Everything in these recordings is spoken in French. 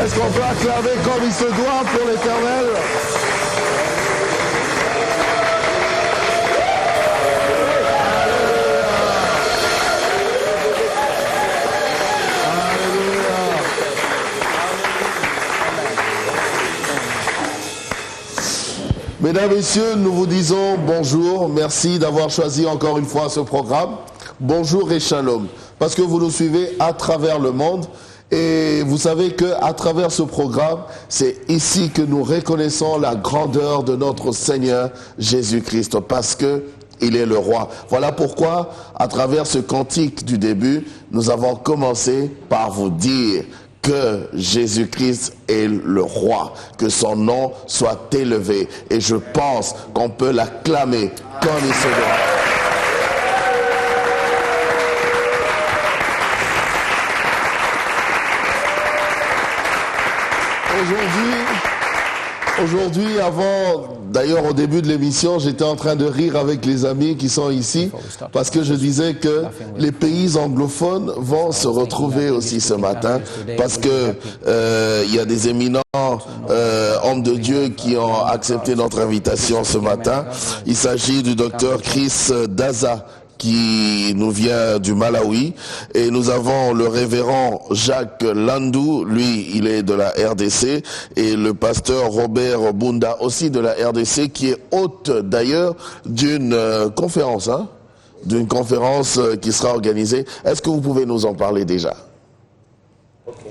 Est-ce qu'on peut acclamer comme il se doit pour l'Éternel? Mesdames, Messieurs, nous vous disons bonjour. Merci d'avoir choisi encore une fois ce programme. Bonjour et shalom. Parce que vous nous suivez à travers le monde. Et vous savez qu'à travers ce programme, c'est ici que nous reconnaissons la grandeur de notre Seigneur Jésus-Christ. Parce que il est le roi. Voilà pourquoi, à travers ce cantique du début, nous avons commencé par vous dire que Jésus-Christ est le roi, que son nom soit élevé. Et je pense qu'on peut l'acclamer comme il se doit. Aujourd'hui, d'ailleurs au début de l'émission, j'étais en train de rire avec les amis qui sont ici, parce que je disais que les pays anglophones vont se retrouver aussi ce matin, parce que il y a des éminents hommes de Dieu qui ont accepté notre invitation ce matin. Il s'agit du docteur Chris Daza, qui nous vient du Malawi, et nous avons le révérend Jacques Landou, lui il est de la RDC, et le pasteur Robert Bunda aussi de la RDC, qui est hôte d'ailleurs d'une conférence, d'une conférence qui sera organisée. Est-ce que vous pouvez nous en parler déjà? Okay.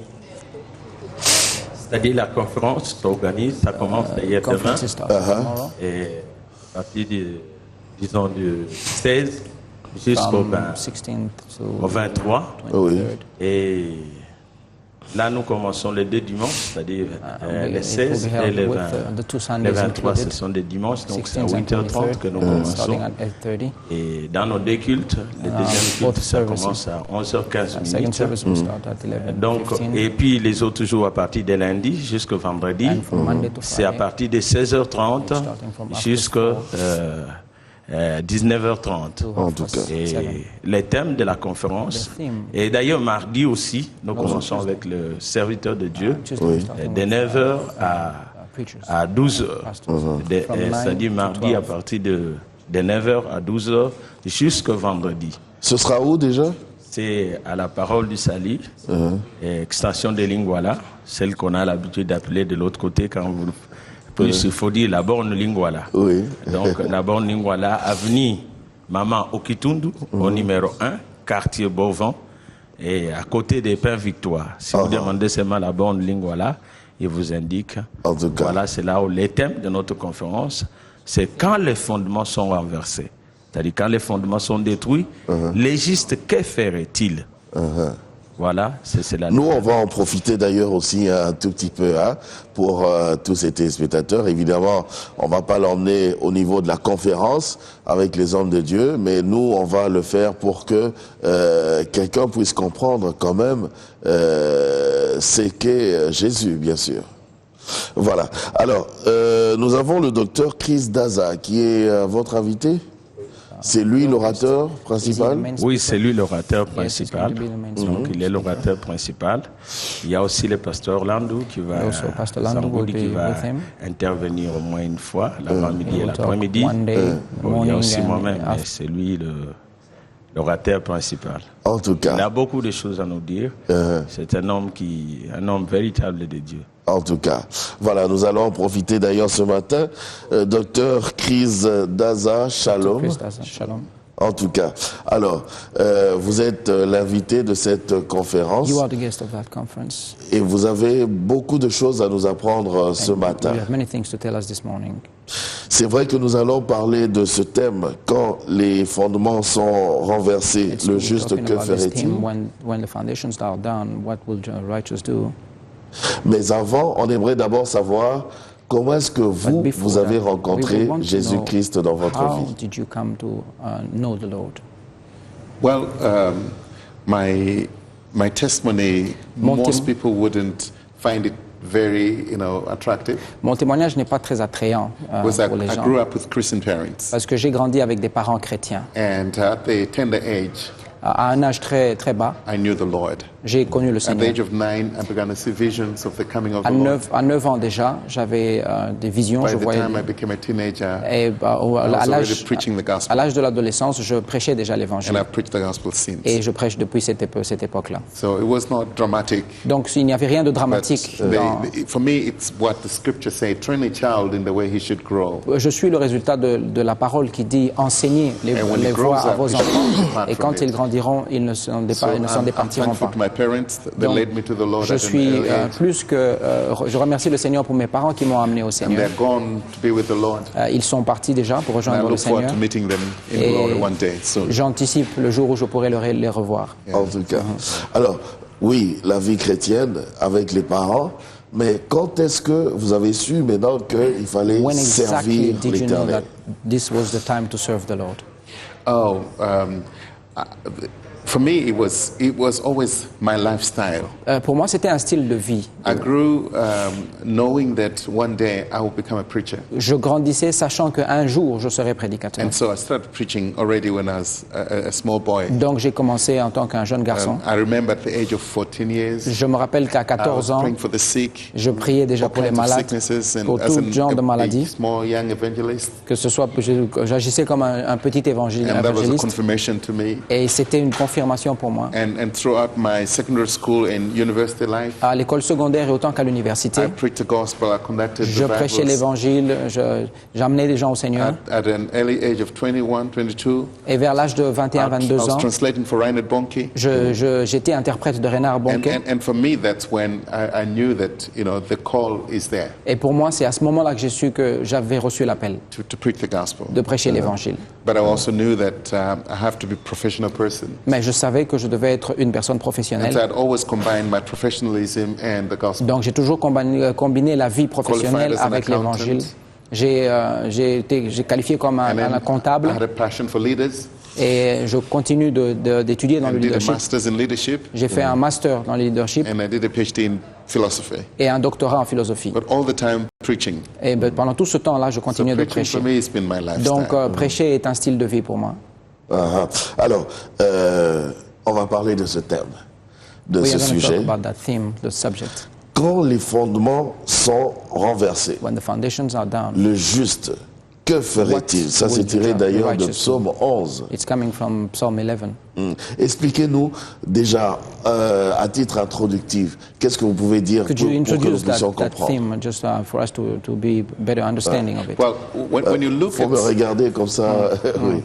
C'est-à-dire la conférence s'organise, ça commence d'ailleurs demain, et à partir disons du 16 jusqu'au 23. Oui. Et là, nous commençons les deux dimanches, c'est-à-dire les 16 et les 20. Les 23, ce sont des dimanches, donc c'est à 8h30 que nous commençons. Et dans nos deux cultes, le deuxième culte, ça commence à 11h15. Donc, et puis les autres jours, à partir de lundi jusqu'au vendredi, c'est à partir de 16h30 jusqu'à 19h30. En tout cas. Et les thèmes de la conférence. Et d'ailleurs, mardi aussi, nous commençons avec le serviteur de Dieu, de 9h à 12h. C'est-à-dire mardi à partir de 9h à 12h jusqu'au vendredi. Ce sera où déjà? C'est à la Parole du Salut, extension de Lingwala, celle qu'on a l'habitude d'appeler de l'autre côté quand vous... Il faut dire la borne Lingwala. Oui. Donc la borne Lingwala, avenue Maman Okitundu, au numéro 1, quartier Beauvant, et à côté des Pains Victoire. Si vous demandez seulement la borne Lingwala, il vous indique. En tout cas. Voilà, c'est là où les thèmes de notre conférence, c'est quand les fondements sont renversés. C'est-à-dire quand les fondements sont détruits, les justes, que ferait-il? Voilà, c'est la... Nous, on va en profiter d'ailleurs aussi un tout petit peu pour tous ces téléspectateurs. Évidemment, on va pas l'emmener au niveau de la conférence avec les hommes de Dieu, mais nous, on va le faire pour que quelqu'un puisse comprendre quand même c'est qu'est Jésus, bien sûr. Voilà. Alors, nous avons le docteur Chris Daza, qui est votre invité. C'est lui l'orateur principal? Oui, c'est lui l'orateur principal. Donc, il est l'orateur principal. Il y a aussi le pasteur Landou qui va, intervenir au moins une fois, l'avant-midi et l'après-midi. Il y a aussi moi-même, mais c'est lui l'orateur principal. En tout cas. Il a beaucoup de choses à nous dire. C'est un homme véritable de Dieu. En tout cas, voilà, nous allons en profiter d'ailleurs ce matin. Docteur Chris Daza, shalom. En tout cas, alors, vous êtes l'invité de cette conférence. Et vous avez beaucoup de choses à nous apprendre ce matin. C'est vrai que nous allons parler de ce thème, quand les fondements sont renversés, le juste, que ferait-il? Mais avant, on aimerait d'abord savoir comment est-ce que vous avez rencontré Jésus-Christ dans votre vie? Well, my testimony, most people wouldn't find it very, attractive. Mon témoignage n'est pas très attrayant pour les gens. I grew up with Christian parents. Parce que j'ai grandi avec des parents chrétiens. And at the tender age, à un âge très bas, I knew the Lord. j'ai connu le At the Seigneur. age of 9, I began to see visions of the coming of the Lord. À 9 ans déjà, j'avais des visions, By je the voyais. time I became a teenager, Et I was already à preaching the gospel. l'âge de l'adolescence, je prêchais déjà And l'évangile. I've preached the gospel since. Et je prêche depuis cette époque-là. So it was not dramatic. Donc il n'y avait rien de But dramatique. for me, it's what the scripture says: train a child in the way he should grow. Je suis le résultat de la parole qui dit enseignez les And when he voies grows à up, vos he should enfants. depart Et from quand it. ils grandiront, ils ne s'en I'm départiront thankful pas. to my parents that Donc, led me to the Lord je at an suis early age. plus que je remercie le Seigneur pour mes parents qui m'ont amené au And Seigneur. they're gone to be with the Lord. Ils sont partis déjà pour And I rejoindre le look forward Seigneur. to meeting them in Et glory one day soon. j'anticipe le jour où je pourrai les revoir. En tout cas. Alors, oui, la vie chrétienne avec les parents, mais quand est-ce que vous avez su maintenant qu'il fallait When exactly servir did you know l'Éternel? that this was the time to serve the Lord? Oh, for me, it was always my lifestyle. Pour moi, c'était un style de vie. I grew knowing that one day I would become a preacher. Je grandissais sachant qu'un jour, je serais prédicateur. And so I started preaching already when I was a small boy. Donc j'ai commencé en tant qu'un jeune garçon. I remember at the age of 14 years, Je me rappelle qu'à I 14 was ans, praying for the sick, je priais déjà all pour les kinds of malades, sicknesses, and pour as tout genre de a maladies, small young evangelist. que ce soit, j'agissais comme un petit And that was a évangéliste, confirmation to me. et c'était une confirmation pour moi. And throughout my secondary school and university life, À l'école secondaire et autant qu'à I l'université, preached the gospel, I conducted je prêchais revivals. l'évangile, j'amenais les gens au Seigneur. At an early age of 21, 22, Et vers l'âge de I 21-22 was ans, translating for Reinhard Bonnke. j'étais interprète de Reinhard Bonnke. And for me, that's when I knew that, the call is there Et pour moi, c'est à ce moment-là que j'ai su que j'avais reçu l'appel to preach the gospel. de prêcher l'évangile. But I also knew that I have to be a professional person. Mais je savais que je devais être une personne And so professionnelle. I'd always combine my professionalism and the gospel. Donc j'ai toujours combiné la vie professionnelle Qualified as an avec l'évangile. J'ai été qualifié comme And then un comptable I had a passion for leaders et je continue d'étudier dans le and did a leadership. master's in leadership, J'ai fait un master dans le leadership and I did a PhD in philosophy. et un doctorat en philosophie. But all the time preaching. Et pendant tout ce temps-là, je So continuais de preaching for prêcher. me has been my lifestyle. Donc prêcher est un style de vie pour moi. Ah, ah. Alors, on va parler de ce thème, de We ce are going to talk sujet. about that theme, the subject. Quand les fondements sont renversés, When the foundations are down, le juste, que ferait-il? Ça, c'est would tiré the d'ailleurs de righteous Psaume 11. it's coming from Psalm 11. Expliquez-nous déjà, à titre introductif, qu'est-ce que vous pouvez dire Could you pour que nous introduce puissions that comprendre? theme just for us to be better understanding of it? Well, when you look Faut me at regarder comme ça. Oui.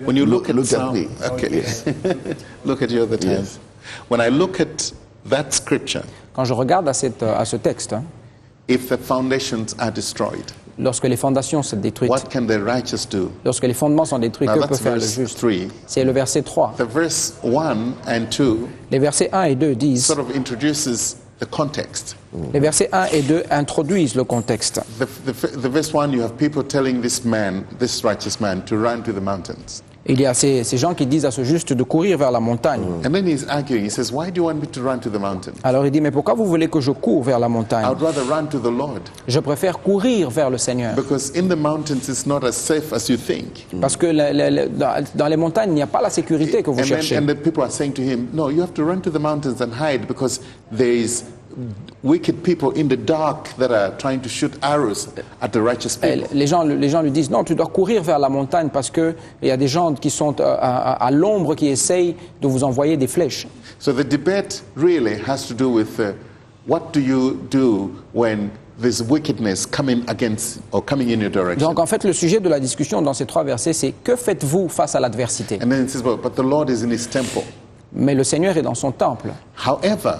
when you look at Look at Psalm, me. okay, look at you other time. Yes. When I look at that scripture, Quand je regarde à ce texte, hein, if the foundations are destroyed, lorsque les fondations sont détruites, what can the righteous do? lorsque les fondements sont détruits, Now que peut that's faire le verse juste? 3. C'est le verset 3. The verse 1 and 2 Les versets 1 et 2 disent, sort of introduces the context. les versets 1 et 2 introduisent le contexte. The verse 1, you have people telling this man, this righteous man, to run to the mountains. Il y a ces gens qui disent à ce juste de courir vers la montagne. And then he's arguing. He says, why do you want me to run to the mountain? Alors il dit, mais pourquoi vous voulez que je cours vers la montagne? I would rather run to the Lord. Je préfère courir vers le Seigneur. Because in the mountains, it's not as safe as you think. Parce que dans les montagnes, il n'y a pas la sécurité que vous cherchez. And the people are saying to him, no, you have to run to the mountains and hide because there is wicked people in the dark that are trying to shoot arrows at the righteous people. Les gens lui disent, non, tu dois courir vers la montagne parce qu'il y a des gens qui sont à l'ombre qui essayent de vous envoyer des flèches. So the debate really has to do with what do you do when there's wickedness coming against or coming in your direction. Donc en fait, le sujet de la discussion dans ces 3 versets, c'est que faites-vous face à l'adversité? And then it says, well, but the Lord is in his temple. Mais le Seigneur est dans son temple. However,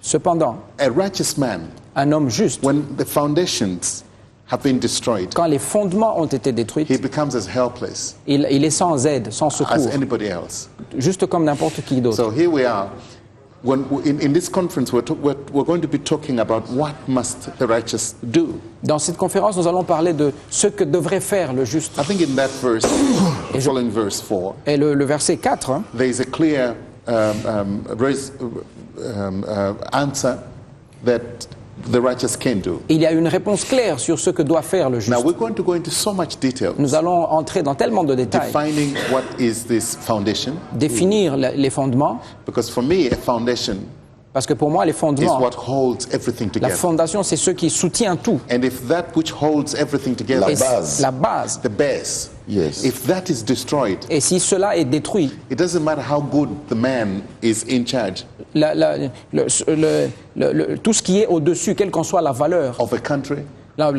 Cependant, a righteous man, un homme juste, when the foundations have been destroyed, quand les fondements ont été détruits, he becomes as helpless il est sans aide, sans as secours, anybody else. juste comme n'importe qui d'autre. So here we are. When in this conference, we're going to be talking about what must the righteous do. Dans cette conférence, nous allons parler de ce que devrait faire le juste. I think in that verse, the following verse 4, Et le verset 4, hein, there is a clear answer that the righteous can do. Il y a une réponse claire sur ce que doit faire le juste. Now we're going to go into so much detail. Nous allons entrer dans tellement de détails. Defining what is this foundation. Définir les fondements. Because for me, a foundation Parce que pour moi, les is fondements, what holds everything la together. fondation, c'est ce qui soutient tout. And if that which holds everything together, La base. La base. the base, Yes. if that is destroyed, Et si cela est détruit, it doesn't matter how good the man is in charge tout ce qui est au-dessus, quelle qu'en soit la valeur, of a country,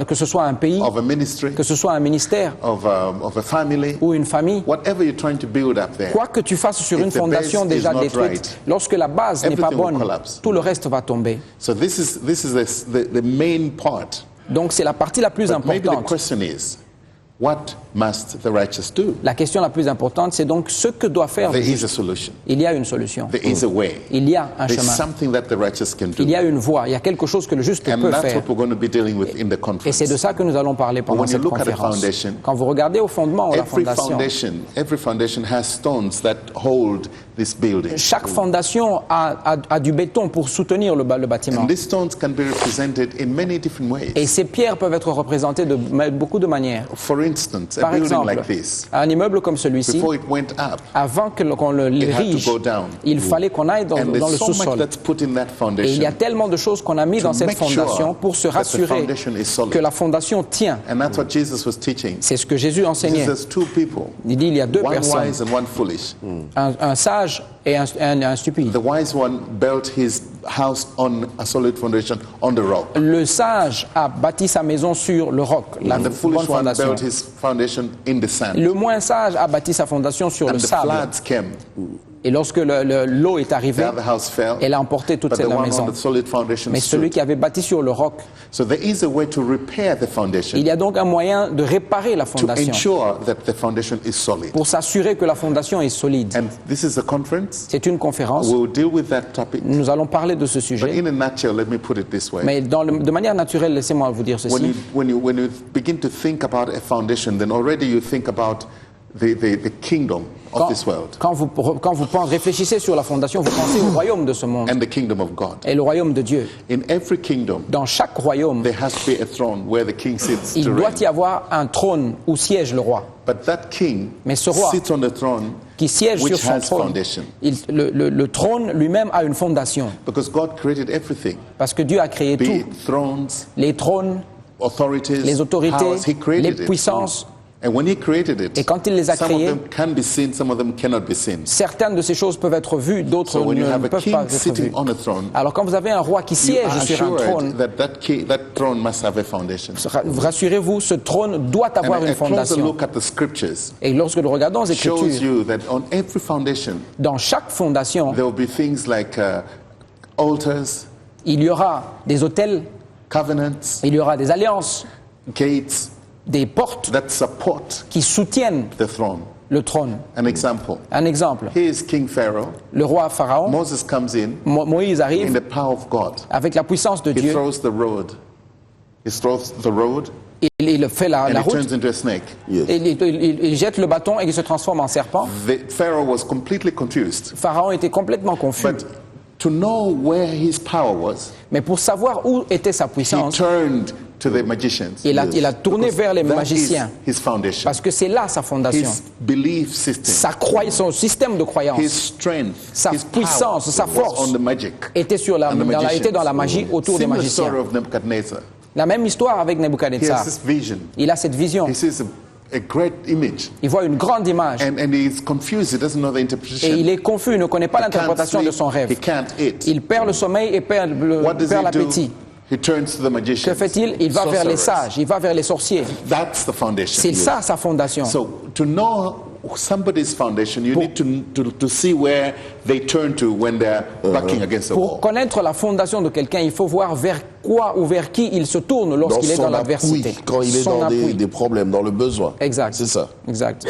que ce soit un pays, of a ministry, que ce soit un ministère of a family, ou une famille, whatever you're trying to build up there, quoi que tu fasses sur if une the fondation base déjà is not détruite, right, lorsque la base n'est pas everything will bonne, collapse. tout le reste va tomber. So this is the main part. Donc c'est la partie la plus But maybe the importante. question is, what must the righteous do? La question la plus importante, c'est donc ce que doit faire le There is juste. a solution. Il y a une solution. There is a way. Il y a un There's chemin. something that the righteous can Il do. y a une voie. Il y a quelque chose que le juste And peut that's faire. what we're going to be dealing with in the Et c'est de conference. ça que nous allons parler pendant When you cette look at the conférence. foundation, Quand vous regardez au fondement ou la fondation, every foundation has stones that hold this building. chaque fondation a du béton pour soutenir le bâtiment. And these stones can be represented in many different Et ways. ces pierres peuvent être représentées de beaucoup de manières. For instance, a Par building exemple, like this, un immeuble comme celui-ci, before it went up, avant qu'on le it had to érige, go down. il fallait qu'on aille dans And le there's so much sous-sol. that's put in that Et il y a foundation. tellement de choses qu'on a mis to dans cette make sure fondation pour se that the rassurer foundation is solid. que la fondation tient. And that's what Jesus was teaching. C'est ce que Jésus enseignait. There's two people, Il dit il y a deux one personnes, wise and one foolish. un sage et un stupide. The wise one built his house on a solid foundation on the rock. Le sage a bâti sa maison sur le roc, la And the bonne foolish one fondation. built his foundation in the sand. Le moins sage a bâti sa fondation sur And le the sable. floods came. Et lorsque l'eau est The arrivée, other house fell. elle a emporté toute But the la one maison. on the solid foundation Mais celui stood. qui avait bâti sur le roc, So there is a way to repair the foundation, il y a donc un moyen de réparer la to fondation ensure that the foundation is solid. pour s'assurer que la fondation est solide. And this is a conference. C'est une conférence. We'll deal with that topic. Nous allons parler de ce But sujet. in a nutshell, let me put it this way. Mais de manière naturelle, laissez-moi vous dire ceci. When you begin to think about a foundation, then already you think about the kingdom of this world Quand vous réfléchissez sur la fondation, vous pensez au royaume de ce monde and the kingdom of God. et le royaume de Dieu. In every kingdom, Dans chaque royaume, there has to be a throne where the king sits il to doit reign. y avoir un trône où siège le roi. But that king Mais ce roi sits on the throne qui siège sur which son has trône. foundation. Le trône lui-même a une fondation. Because God created everything, Parce que Dieu a créé be tout. it thrones, Les trônes, authorities, les autorités, powers. He created les it. puissances. And when he created it, Et quand il les a some of créés, them can be seen, some of them cannot be seen. certaines de ces choses peuvent être vues, d'autres So when you ne have a peuvent king pas être sitting vues. on a throne, Alors quand vous avez un roi qui you siège are sur un trône, assured that throne must have a foundation. rassurez-vous, ce trône doit avoir And une a closer fondation. look at the scriptures Et lorsque nous regardons les shows Écritures, you that on every foundation dans chaque fondation, there will be things like altars, il y aura des autels, covenants, il y aura des alliances, gates des portes that support qui soutiennent the throne. le trône. An example. Un exemple, Here is King Pharaoh. le roi Pharaon, Moses comes in Moïse in arrive the power of God. avec la puissance de He Dieu, throws the road. He throws the road il fait la and it route, turns into a snake. Yes. il jette le bâton et il se transforme en serpent. Pharaoh was completely confused. Pharaon était complètement confus. But to know where his power was, Mais pour savoir où était sa he puissance, turned to the magicians. il a tourné Because vers les that magiciens. is his foundation. Parce que c'est là sa fondation. His belief system. Son système de His croyance strength. Sa his puissance, sa power force was on the magic. était and the magicians. était dans la magie autour des Similar magiciens. story of Nebuchadnezzar. La même histoire avec He Nebuchadnezzar. has this vision. Il a cette vision. He sees a great image. Il voit une grande image. And he's confused. He doesn't know the interpretation. Et il est confus, il ne connaît pas He can't l'interprétation de sleep. son rêve. He can't eat. Il perd le sommeil et perd What does he do? l'appétit. He turns to the magicians. Que fait-il? Il va vers les sages, il va vers les sorciers. That's the foundation. C'est ça sa fondation. So to know somebody's foundation, you need to see where they turn to when they're backing against the Pour wall. connaître la fondation de quelqu'un, il faut voir vers quoi ou vers qui il se tourne Dans lorsqu'il est dans son l'adversité. appui, quand il est Son dans appui. des problèmes, dans le besoin. Exact. C'est ça. Exact.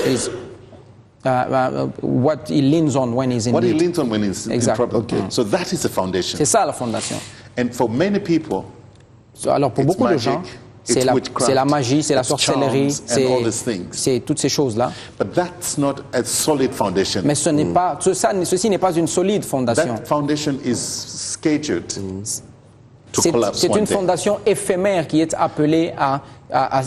What he leans on when he's in What he need. leans on when he's in Exact. problem. Okay. So that is the foundation. C'est ça la fondation. And for many people, Alors pour It's beaucoup de magic, gens, it's c'est witchcraft, la magie, c'est la it's sorcellerie, charms and all these things. c'est toutes ces choses-là. but that's not a solid foundation. Mais ce n'est pas, ceci n'est pas une solide fondation. That foundation is scheduled to collapse C'est one une day. fondation éphémère qui est appelée à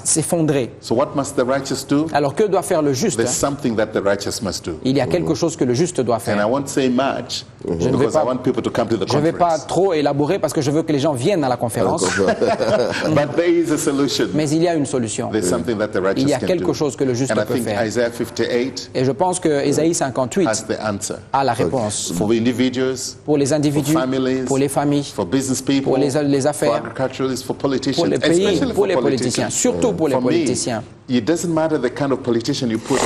s'effondrer. So what must the righteous do? Alors que doit faire le juste? There's something that the righteous must do. Il y a quelque chose que le juste doit And I faire. won't say much Je ne vais because pas- I want people to come to the Je ne vais pas conference. trop élaborer parce que je veux que les gens viennent à la conférence. But there is a solution. Mais il y a une solution. There's something that the righteous Il y a can quelque do. chose que le juste And I peut think faire. Isaiah 58 Et je pense que Ésaïe has 58 the answer. a la réponse. For individuals, Pour les individus, for families, pour les familles, for business people, pour les affaires, for agriculturalists, for politicians, pour les pays, especially pour for les politiciens, surtout pour les For me, politiciens. it doesn't matter the kind of politician you put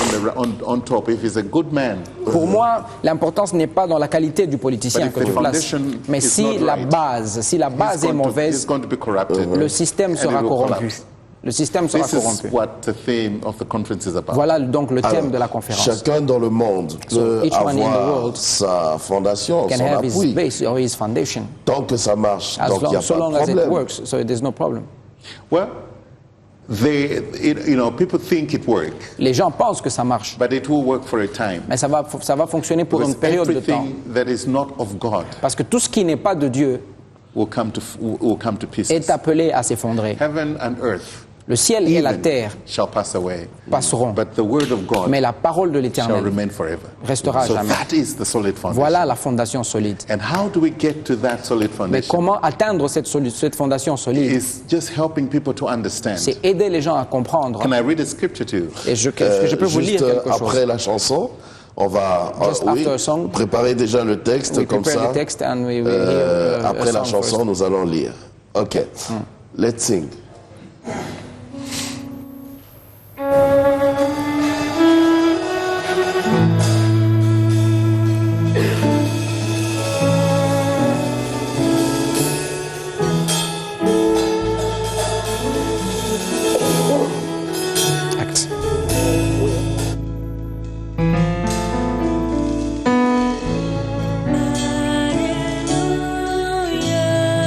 on top. If he's a good man, Pour moi, l'importance n'est pas dans la qualité du politicien But if que the tu places. foundation Mais is si not la right, base est he's mauvaise, going to be corrupted. le système and sera it will corrompu. collapse. Le système sera This is corrompu. what the theme of the conference is about. Voilà donc le thème Alors, de la conférence. chacun dans le monde peut each one in the avoir world sa fondation, Can son have his appui. base or his foundation. Tant que ça marche, donc il n'y a So pas long de as it problème. works, so there's no problem. Well, people think it works, Les gens pensent que ça marche, but it will work for a time. mais ça va fonctionner pour une Because période de temps. everything that is not of God Parce que tout ce qui n'est pas de Dieu will come to pieces. est appelé à s'effondrer. Heaven and earth Le ciel et la even terre shall pass away, passeront, but the word of God mais la parole de shall l'Éternel remain forever. restera à So jamais. that is the solid foundation. Voilà la fondation solide. And how do we get to that solid Mais foundation? comment atteindre cette fondation solide? It's just helping people to understand. C'est aider les gens à comprendre. Can I read a scripture to you? Et est-ce que je peux vous lire Juste quelque chose? après la chanson, on va Just after a song. préparer déjà le texte We comme prepare ça. the text and we will hear Après a la song chanson, first. nous allons lire. OK. Let's sing. Acts. Hallelujah.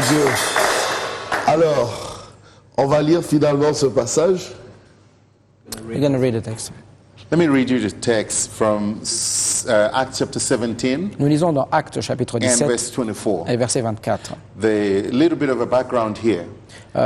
Dieu. Alors, on va lire finalement ce passage. We're going to read the text. Let me read you the text from Acts chapter 17 Nous lisons dans Actes chapitre and 17 verse 24. et verset 24. The little bit of a background here.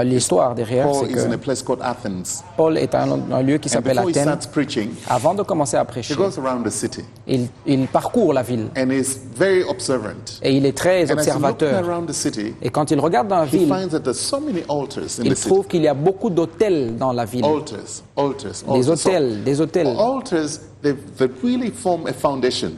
L'histoire derrière, Paul c'est is in a que place called Athens. Paul est à un lieu qui And s'appelle before he Athènes. starts preaching, Avant de commencer à he prêcher, goes around the city il parcourt la ville and is very observant. et il est très And as he looks observateur. around the city, Et quand il regarde dans la he ville, finds that there's so many altars in il the city. trouve qu'il y a beaucoup d'hôtels dans la ville. Altars, altars, Des altars. hôtels, des hôtels. Altars, they really form a foundation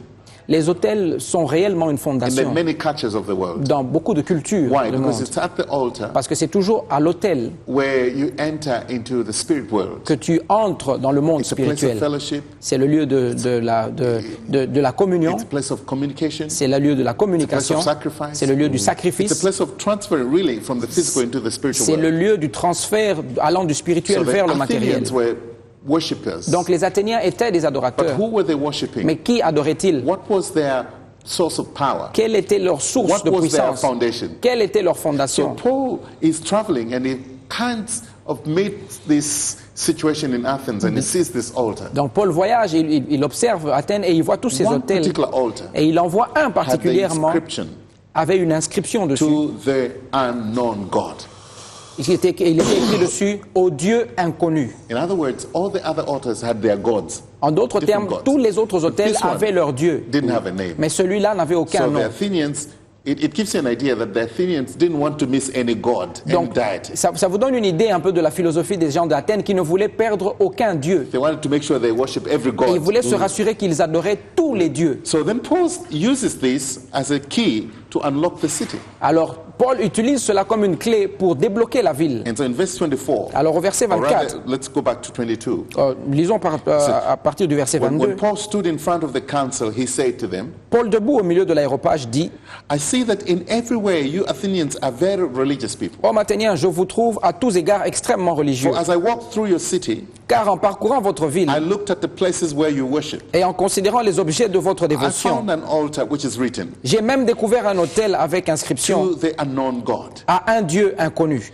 Les hôtels sont réellement une in the fondation many cultures of the world. dans beaucoup de cultures Why? du Because monde. it's at the altar Parce que c'est toujours à l'hôtel where you enter into the spirit world. que tu entres dans le monde It's a place of spirituel. fellowship. C'est le lieu de la communion, It's a place of communication. c'est le lieu de la communication, It's a place of sacrifice. c'est le lieu du It's a sacrifice, place of transfer really from the physical into the spiritual c'est le world. lieu du transfert allant du spirituel So the vers le matériel. Athenians were worshippers. Donc les Athéniens étaient des But adorateurs. who were they worshiping? Mais qui adoraient-ils? What was their source of power? Quelle était leur source What de was their puissance? foundation? Quelle était leur So fondation? Paul is traveling and he kind of meets this situation in Athens and he sees this altar. Donc Paul voyage, il observe Athènes et il voit tous ces One hôtels. particular altar Et il en voit un had the particulièrement, inscription avait une inscription dessus. to the unknown God. Il était écrit dessus « Au Dieu inconnu In other words, all the other altars had their gods. ». En d'autres Different termes, gods. tous les autres hôtels This one avaient leur Dieu. Didn't have a name. Mais celui-là n'avait aucun So the nom. Athenians, it gives you an idea that the Athenians didn't want to miss any god, any Donc, deity. ça vous donne une idée un peu de la philosophie des gens d'Athènes qui ne voulaient perdre aucun Dieu. They wanted to make sure they worship every Et ils god. voulaient se rassurer qu'ils adoraient tous les dieux. So then Paul uses this as a key to unlock the city. Alors, Paul utilise cela comme une clé pour débloquer la ville. And so in verse 24, Alors, au verset or 24, rather, let's go back to 22. lisons à partir du verset When 22. Paul stood in front of the council, he said to them, Paul, debout au milieu de l'aéropage, dit I see that in every way you Athenians are very religious people. « Hommes athéniens, je vous trouve à tous égards extrêmement religieux. For as I walked through your city, Car en parcourant votre ville I looked at the places where you worship. et en considérant les objets de votre I dévotion, found an altar which is written j'ai même découvert un autel avec inscription to the unknown God. à un Dieu inconnu.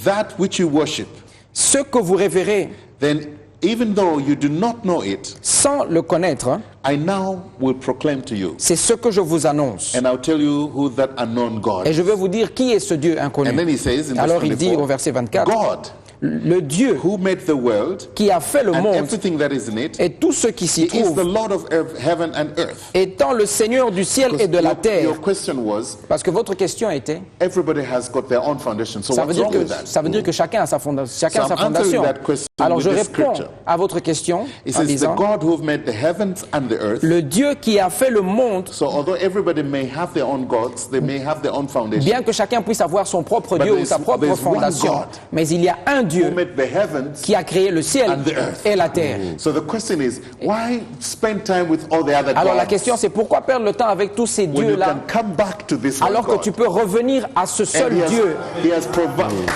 That which you worship, Ce que vous révérez then even though you do not know it, sans le connaître, I now will proclaim to you. c'est ce que je vous annonce. And I'll tell you who that unknown God Et is. je vais vous dire qui est ce Dieu And inconnu. then he says in verse Alors il dit au 24, verset 24, God, le Dieu who made the world qui a fait le and monde everything that is in it, et tout ce qui s'y he is the trouve, Lord of heaven and earth. étant le Seigneur du ciel et de la terre. Your question was, Parce que votre question était, everybody has got their own foundation. So ça veut what's dire wrong with that? que chacun a sa fondation. So I'm answering that question Alors je with this réponds scripture. à votre question It en says, the disant, God who made the heavens and the earth. le Dieu qui a fait le monde, So although everybody may have their own gods, they may have their own foundation. bien que chacun puisse avoir son propre But Dieu ou sa propre there's one fondation, God mais il y a un Who Dieu made the heavens. qui a créé le ciel And the earth. et la terre. So the question is, why spend time with all the other Alors la gods question c'est pourquoi perdre le temps avec tous ces when you dieux-là can come back to this one alors que God? tu peux revenir à ce And seul he has, Dieu he has provided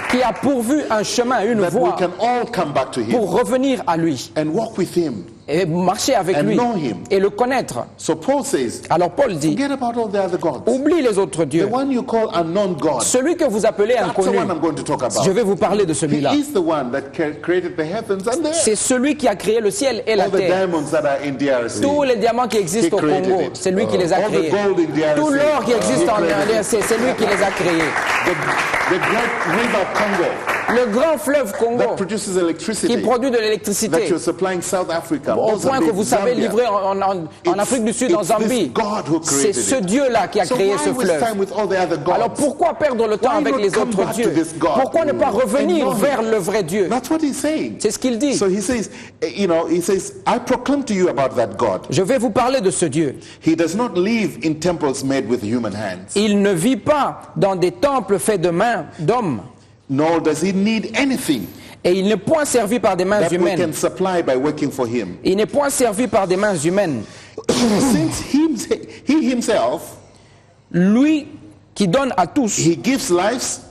qui a pourvu un chemin, une that we voie can all come back to him pour revenir à lui and walk with him. et marcher avec And lui know him. et le connaître. So Paul says, Alors Paul dit, forget about all the other gods. oublie les autres The dieux. one you call unknown God, Celui que vous appelez that's the inconnu, one I'm going to talk about. je vais vous parler de celui-là. He is the one that created the heavens and the earth. C'est celui qui a créé le ciel et la All the terre. diamonds that are in DRC. Tous les diamants qui existent He au created Congo, it. c'est lui qui les a All the créés. gold in DRC. Tout l'or qui existe He en created it. RDC, c'est lui qui les a créés. The great river Congo Le grand fleuve Congo that produces qui electricity produit de that l'électricité you're supplying South Africa, au point que Mozambique, vous savez Zambia. livrer en Afrique du Sud, en It's this Zambie. God who C'est created ce it. Dieu-là qui a So créé why ce waste fleuve. time with all the other gods? Alors pourquoi perdre le temps Why avec not les come autres back to dieux? this God? Pourquoi ne pas And revenir know him? vers le vrai Dieu? That's what he's saying. C'est ce qu'il dit. So he says, I proclaim to you about that God. Je vais vous parler de ce Dieu. He does not live in temples made with human hands, Il ne vit pas dans des temples faits de mains d'hommes. nor does he need anything Et il n'est point servi par des mains that we humaines. can supply by working for him. Il n'est point servi par des mains humaines. Since he himself, Lui qui donne à tous, he gives lives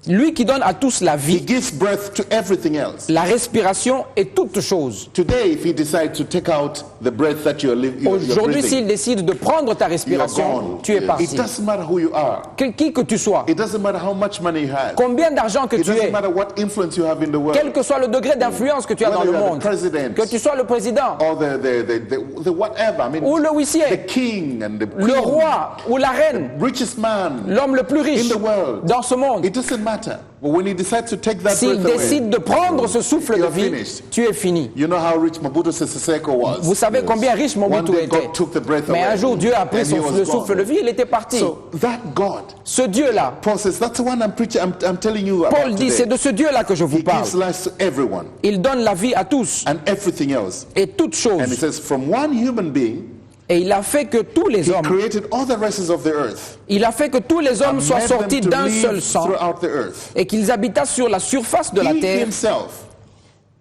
Lui qui donne à tous la He vie, gives breath to everything else. la respiration et toutes choses. Today, if he decides to take out the breath that you're Aujourd'hui, s'il breathing, décide de prendre ta you're respiration, gone. tu es It parti. doesn't matter who you are. Qui que tu sois, It doesn't matter how much money you have. combien d'argent que It tu doesn't aies, matter what influence you have in the world. quel que soit le degré d'influence que tu as dans Whether le you are monde, the president que tu sois le président, or the whatever. I mean, ou le the huissier, king and the le queen, roi ou la reine, richest man l'homme le plus riche in the world. dans ce monde, It doesn't matter. But when he decides to take that s'il breath décide away, de prendre ce souffle de you're vie, finished. tu es fini. You know how rich Mobutu Sese Seko was. Vous savez combien riche One Mobutu day était. God took the breath Mais away, un jour, Dieu a pris and he was le gone. souffle de vie, il était parti. So that God, Ce Dieu-là, Paul says, that's the one I'm preaching. I'm telling you about Paul dit, c'est today. de ce Dieu-là que je vous He parle. gives life to everyone Il donne la vie à tous and everything else. et toutes And he choses. says, from one human being, Et il a fait que tous les he hommes, created all the races of the earth. il a fait que tous les hommes And soient made them sortis to d'un live seul sang throughout the earth. et qu'ils habitassent sur la surface de la He terre, himself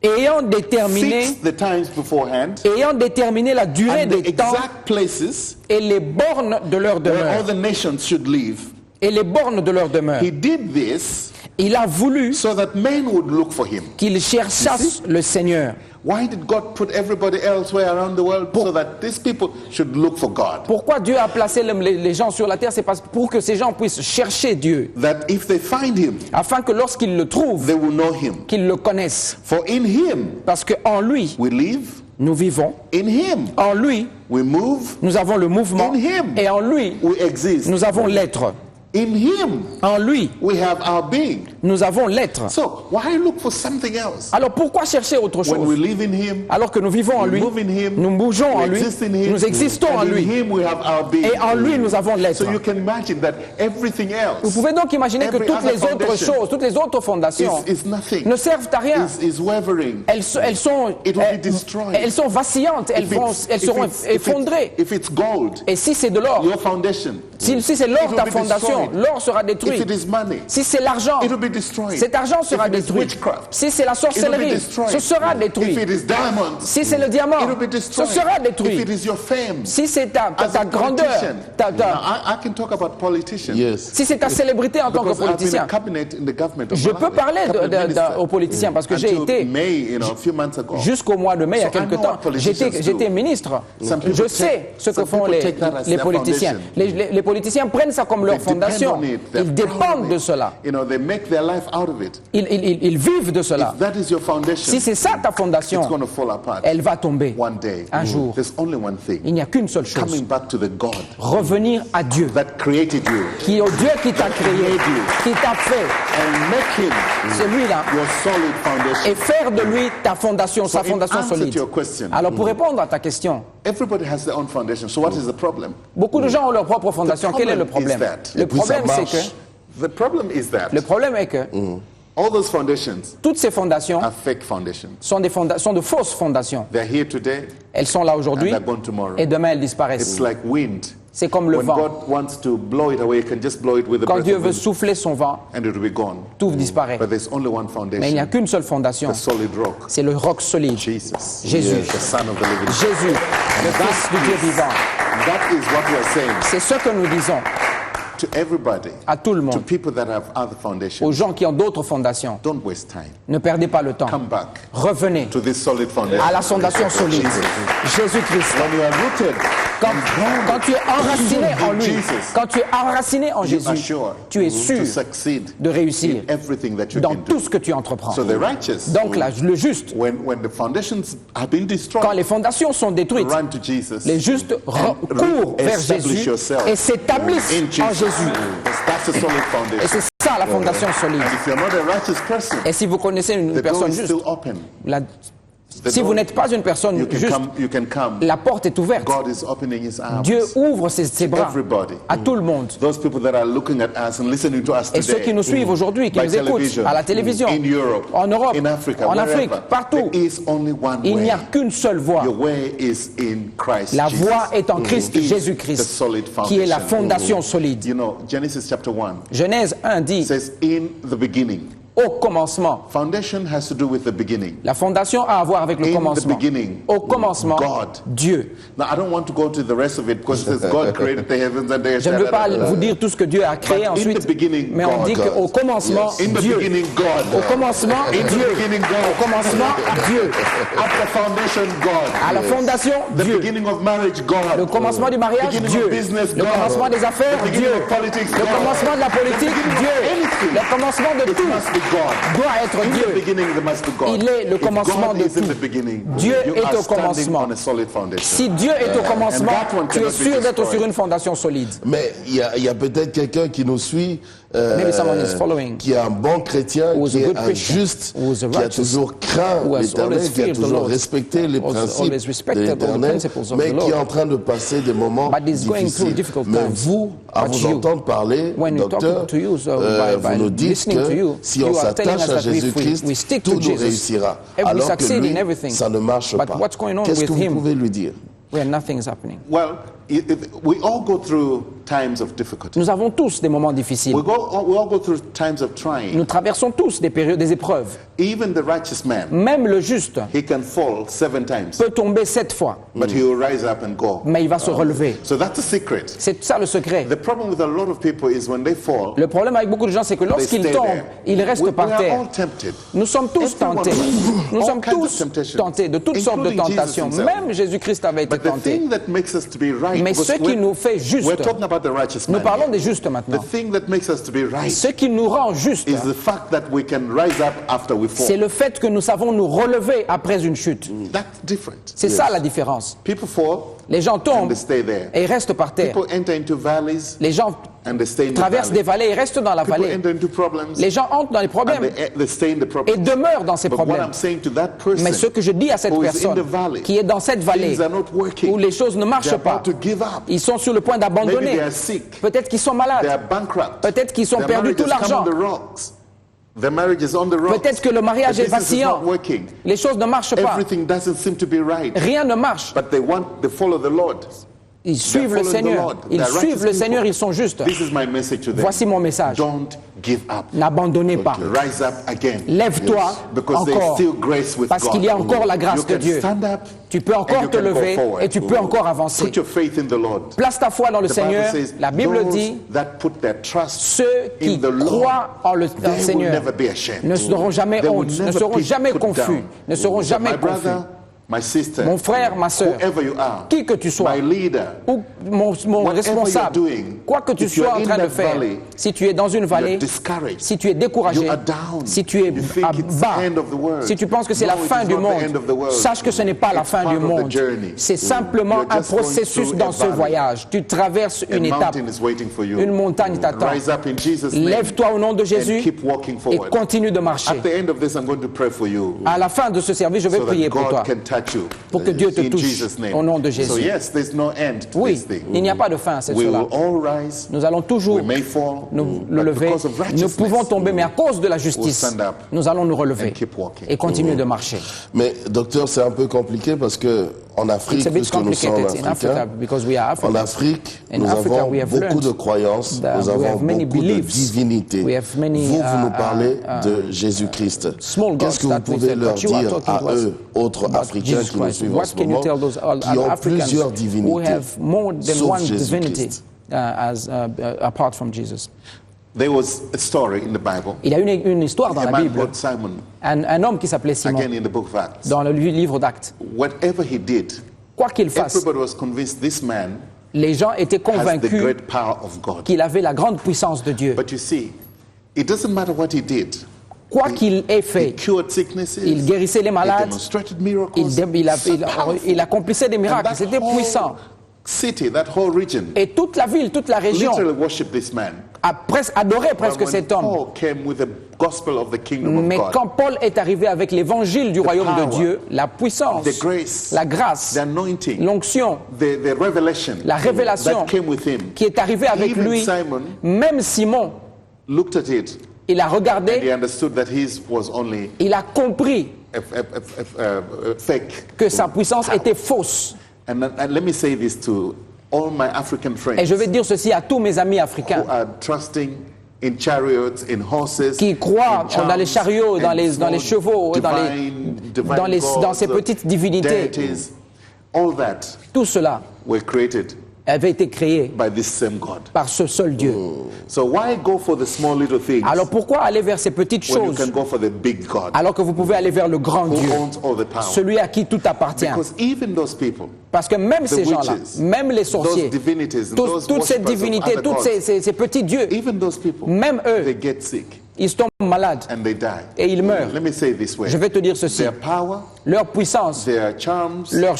ayant déterminé fixed the times beforehand la durée and the des temps exact places et les bornes de leur where all demeure. the nations should live. Et les bornes de leur demeure. He did this Il a voulu so that men would look for him. qu'ils cherchassent le Seigneur. Why did God put everybody elsewhere around the world so that these people should look for God? Pourquoi Dieu a placé les gens sur la terre? C'est pour que ces gens puissent chercher Dieu, That if they find him, afin que lorsqu'ils le trouvent, they will know him. qu'ils le connaissent. For in him Parce qu'en lui, we live, nous vivons. in him En lui, we move, nous avons le mouvement. In him. Et en lui, we exist. nous avons l'être. In him En lui, we have our being. nous avons l'être. So why look for something else? Alors pourquoi chercher autre When we chose? live in him, Alors que nous vivons en we lui, move in him, nous bougeons en we lui, exist in him, nous existons en and in lui. him we have our being. Et en lui, nous avons l'être. So you can imagine that everything else Vous pouvez donc imaginer que every toutes other les autres foundation choses, toutes les autres fondations is nothing. ne servent à rien. Is wavering. Elles sont It will be vacillantes, elles seront effondrées. If it's gold, Et si c'est de l'or, your foundation, si c'est it l'or will ta be fondation, destroyed. l'or sera If détruit. it is money, Si c'est l'argent, it will be destroyed. cet argent sera If it is détruit. witchcraft, Si c'est la it will be sorcellerie, destroyed. ce sera If détruit. it is diamonds, Si c'est le diamant, it will be ce destroyed. sera If détruit. it is your fame, Si c'est ta as a grandeur, politician, now, I can talk about politicians. Yes. si c'est ta célébrité en tant que Because I've been politicien. a cabinet in the government of Je peux Malawi, parler cabinet minister, aux politiciens parce que j'ai until été May, a few months ago. jusqu'au mois de mai, il y a So I quelque know temps, what politicians j'étais do. ministre. Some people Je take- sais ce que some font people take that as les their politiciens. foundation. Les politiciens prennent ça comme leur They depend fondation. on it. They're Ils proud of dépendent it. de cela. You know, they make their life out of it. Ils vivent de cela. If that is your foundation, Si c'est ça ta it's fondation, going to fall apart elle va tomber one day. un jour. There's only one thing. Il n'y a qu'une seule chose. Coming back to the God Revenir à Dieu, that created you qui est au Dieu qui t'a créé, qui t'a fait, and make him celui-là, your solid foundation. et faire de lui ta fondation, sa in fondation answer to solide. your question, Alors pour répondre à ta question, everybody has their own foundation. So what is the problem? beaucoup de gens ont leur propre fondation. Quel est le problem problème? is that- Le Et puis ça problème c'est marche. que The problem is that le problème est que all those foundations toutes ces fondations are fake foundations. sont de fausses fondations. They're here today Elles sont là and aujourd'hui they're gone tomorrow. et demain elles It's disparaissent. like wind. C'est comme le When vent. God wants to blow it away, he can just blow it with the Quand breath Dieu of veut wind, souffler son vent, and it will be gone. tout disparaît. But there's only one Mais il n'y a foundation, qu'une seule fondation. the solid rock, C'est le roc solide. Jesus, Jésus. the Son of the living. Jésus, le Fils du Dieu vivant. That is what we are saying C'est ce que nous disons to everybody, à tout le to monde, people that have other foundations. aux gens qui ont d'autres fondations. Don't waste time. Ne perdez pas le temps. Come back Revenez to this solid foundation. à la fondation solide. Jesus. Jésus-Christ. When you are rooted, Quand tu es enraciné en lui, Jesus, quand tu es enraciné en you Jésus, are sure tu es to sûr succeed de réussir in everything that you dans can tout do. ce que tu entreprends. So the righteous, Donc là, le juste, when the foundations have been destroyed, quand les fondations sont détruites, run to Jesus. les justes courent vers Establish Jésus yourself et s'établissent in en Jesus. Jésus. That's a solid Et foundation. c'est ça la fondation solide. And if you're not a righteous person, Et si vous connaissez une the door personne is juste, still open. si vous n'êtes pas une personne juste, You can come. la porte est ouverte. God is opening his arms. Dieu ouvre ses bras Everybody. à tout le monde. Those people that are looking at us and listening to us Et ceux today, qui nous suivent aujourd'hui, qui by nous écoutent television, à la télévision, in Europe, en Europe, in Africa, en Afrique, wherever, partout, there is only one il n'y a way. qu'une seule voie. Your way is in Christ La Jesus. voie est en Christ He is the Jésus-Christ, solid qui est la foundation. fondation solide. You know, Genesis chapter 1 Genèse 1 dit, says, in the beginning, au commencement. Foundation has to do with the beginning. La fondation a à voir avec le In the commencement. beginning, Au commencement, God. Dieu. Now, I don't want to go to the rest of it because it says God created the heavens and the earth. Je ne veux pas vous dire tout ce que Dieu a créé But in ensuite, the beginning, mais on God. dit qu'au commencement, In the Dieu. beginning, God. Au commencement, In the Dieu. beginning, Au God. commencement, Dieu. At the foundation, God. À la fondation, The Dieu. beginning of marriage, God. Le commencement du mariage, Beginning Dieu. of business, Le God. commencement des affaires, The beginning Dieu. of politics, Le God. commencement de la politique, The beginning Dieu. of anything. Le commencement de It tout must be God. doit être In the Dieu. beginning, there must be God. Il est le If commencement God de is in tout. the beginning, Dieu you est are au standing commencement. on a solid foundation. Si Dieu est au commencement, that one tu es cannot be sûr d'être destroyed. sur une fondation solide. Mais il y a peut-être quelqu'un qui nous suit, Maybe someone is following, qui est un bon chrétien, who is qui a est good un Christian, juste, who is a qui a righteous, toujours craint who has l'Éternel, always qui a feared the toujours Lord, respecté les has principes always de respected all the l'Éternel, principles of mais the qui est Lord. en train de passer des moments But is going through difficiles. difficult Mais times. vous, à But vous you, entendre parler, when we're docteur, talking to you, by vous nous dites listening to que you, si on you are telling s'attache us à that if Jésus-Christ, we stick tout to nous Jesus, réussira. we Alors que succeed lui, in everything. ça ne marche But pas. what's going on Qu'est-ce with que vous him? pouvez lui dire? Where nothing is happening. Well, we all go through times of difficulty. Nous avons tous des moments difficiles. We all go through times of trying. Nous traversons tous des périodes, des épreuves. Even the righteous man, Même le juste he can fall 7 times, peut tomber 7 fois, but he will rise up and go. mais il va se relever. So that's the secret. C'est ça le secret. The problem with a lot of people is when they fall, Le problème avec beaucoup de gens, c'est que they lorsqu'ils stay tombent, there. ils restent We par are terre. all tempted. Nous sommes tous Everyone tentés. Nous all sommes kinds of tous temptations, tentés de toutes sortes de including Jesus tentations. himself. Même Jésus-Christ avait été But the tenté. thing that makes us to be right, Mais because ce qui nous fait juste, we're talking about the righteous nous man parlons here. des justes The maintenant. thing that makes us to be right Ce qui nous rend justes, is the fact that we can rise up after we c'est fall. le fait que nous savons nous relever après une chute. That's different. C'est ça la différence. People fall Les gens and tombent they stay there. et restent par terre. People enter into valleys Les gens and they stay in the traversent des valley. vallées et restent dans la People vallée. enter into problems Les gens entrent dans les and problèmes they stay in the et problems. demeurent dans ces But what problèmes. I'm saying to that person Mais ce que je dis à cette who is in personne the valley, qui est dans cette vallée things are not working. où les choses ne marchent They're pas, about to give up. ils sont sur le point Maybe d'abandonner. they are sick. Peut-être qu'ils sont They malades. are bankrupt. Peut-être qu'ils ont Their perdu marriage tout has come l'argent. on the rocks. Their marriage is on the rocks. Peut-être que le mariage The est business is vacillant. not working. Les choses ne marchent pas. Everything doesn't seem to be right. Rien ne marche. But they follow the Lord. Ils suivent le following the Seigneur. Lord. Ils They are suivent le righteous Seigneur, people. ils sont justes. This is my message to them. Voici mon message. Don't give up. N'abandonnez pas. Rise up again. Lève-toi Because there's encore. still grace with Parce God. qu'il y a encore la You grâce de can Dieu. stand up Tu peux and encore you te can go lever forward. et tu peux encore avancer. Put your faith in the Lord. Place ta foi dans le The Bible Seigneur. says, La Bible those dit, that put their trust ceux qui in the Lord, croient en le they will Seigneur never be ashamed. ne seront jamais They will honte, ne never seront be jamais put confus, down. ne seront So jamais my confus. brother, my sister, Mon frère, ma sœur, whoever you are, qui que tu sois, my leader, ou mon whatever responsable, you're doing, quoi que tu if you're sois en in train de that faire, valley, si tu es dans une vallée, you're discouraged, si tu es découragé, you are down, si tu es you think à it's bas, the end of the world. si tu penses que c'est la No, it fin is du not the end of the monde, world. sache que ce n'est pas la It's fin part du of the monde. journey. C'est simplement You're un just going processus through dans a ce valley. voyage. Tu traverses A une étape. mountain is waiting for you. Une montagne t'attend. Rise up in Jesus' name Lève-toi au nom de Jésus and keep walking et forward. continue de marcher. At the end of this, I'm going to pray for you À la fin de ce service, je vais so prier that pour toi, God can touch you. pour que Dieu te In touche Jesus' name. au nom de So Jésus. yes, there's no end to Oui, this thing. il n'y a pas de fin à cette We chose-là. will all rise. Nous allons toujours We may fall, nous but lever. because of Nous righteousness, pouvons tomber, mais à cause de la justice, stand up nous allons nous relever and keep walking. et continuer de marcher. Mais docteur, c'est un peu compliqué parce que en Afrique, It's a bit puisque nous sommes complicated in Africa africains, because we are en Africans. Afrique, In nous Africa, avons we have beaucoup learned de croyances, that nous we avons have many beaucoup de beliefs. divinités. We have many, vous nous parlez de Jésus-Christ. small gods Qu'est-ce que vous that we pouvez say, leur but you are dire talking à to us eux, autres about Africains Jesus qui nous Christ. suivent en What ce can you moment, tell those qui ont Africans plusieurs who divinités, have more than sauf one divinity Jésus-Christ? apart from Jesus? There was a story in the Bible. Il y a une histoire dans A la man Bible, called Simon, un homme qui s'appelait Simon, again in the book of Acts. dans le livre d'Actes. Whatever he did, Quoi qu'il fasse, everybody was convinced this man les gens étaient has the convaincus great power of God. qu'il avait la grande puissance de Dieu. But you see, it doesn't matter what he did. Quoi qu'il ait He fait, cured sicknesses. il guérissait les He malades, demonstrated miracles. il accomplissait des miracles, c'était puissant. City, that whole region, Et toute la ville, toute la région literally worshiped this man. adorait presque But when cet homme. Paul came with the gospel of the kingdom of Mais God, quand Paul est arrivé avec l'évangile du royaume de power, Dieu, la puissance, the grace, la grâce, the anointing, l'onction the revelation, la révélation that came with him, qui est arrivée avec even lui, Simon même Simon, looked at it il a and he regardé, understood that his was only il a compris a fake. que sa puissance était fausse. And let me say this to all my African Et friends je vais dire ceci à tous mes amis who africains are trusting in chariots, in horses, qui croient in charms, dans les chariots, dans les small chevaux, dans ces gods, petites divinités. deities, all that Tout cela were created avait été créé by this same God. par ce seul Dieu. So why go for the small little things Alors pourquoi aller vers ces petites when you choses can go for the big God alors que vous pouvez aller vers le grand who Dieu, owns all the power? celui à qui tout appartient? Because even those people, Parce que même ces gens-là, witches, même les sorciers, those divinities and those toutes ces worshippers of divinités, other tous gods, ces petits dieux, even those people, même they eux, get sick ils tombent malades and they die. et ils meurent. Let me say it this way. Je vais te dire ceci, Their power, leur puissance, their charms, leur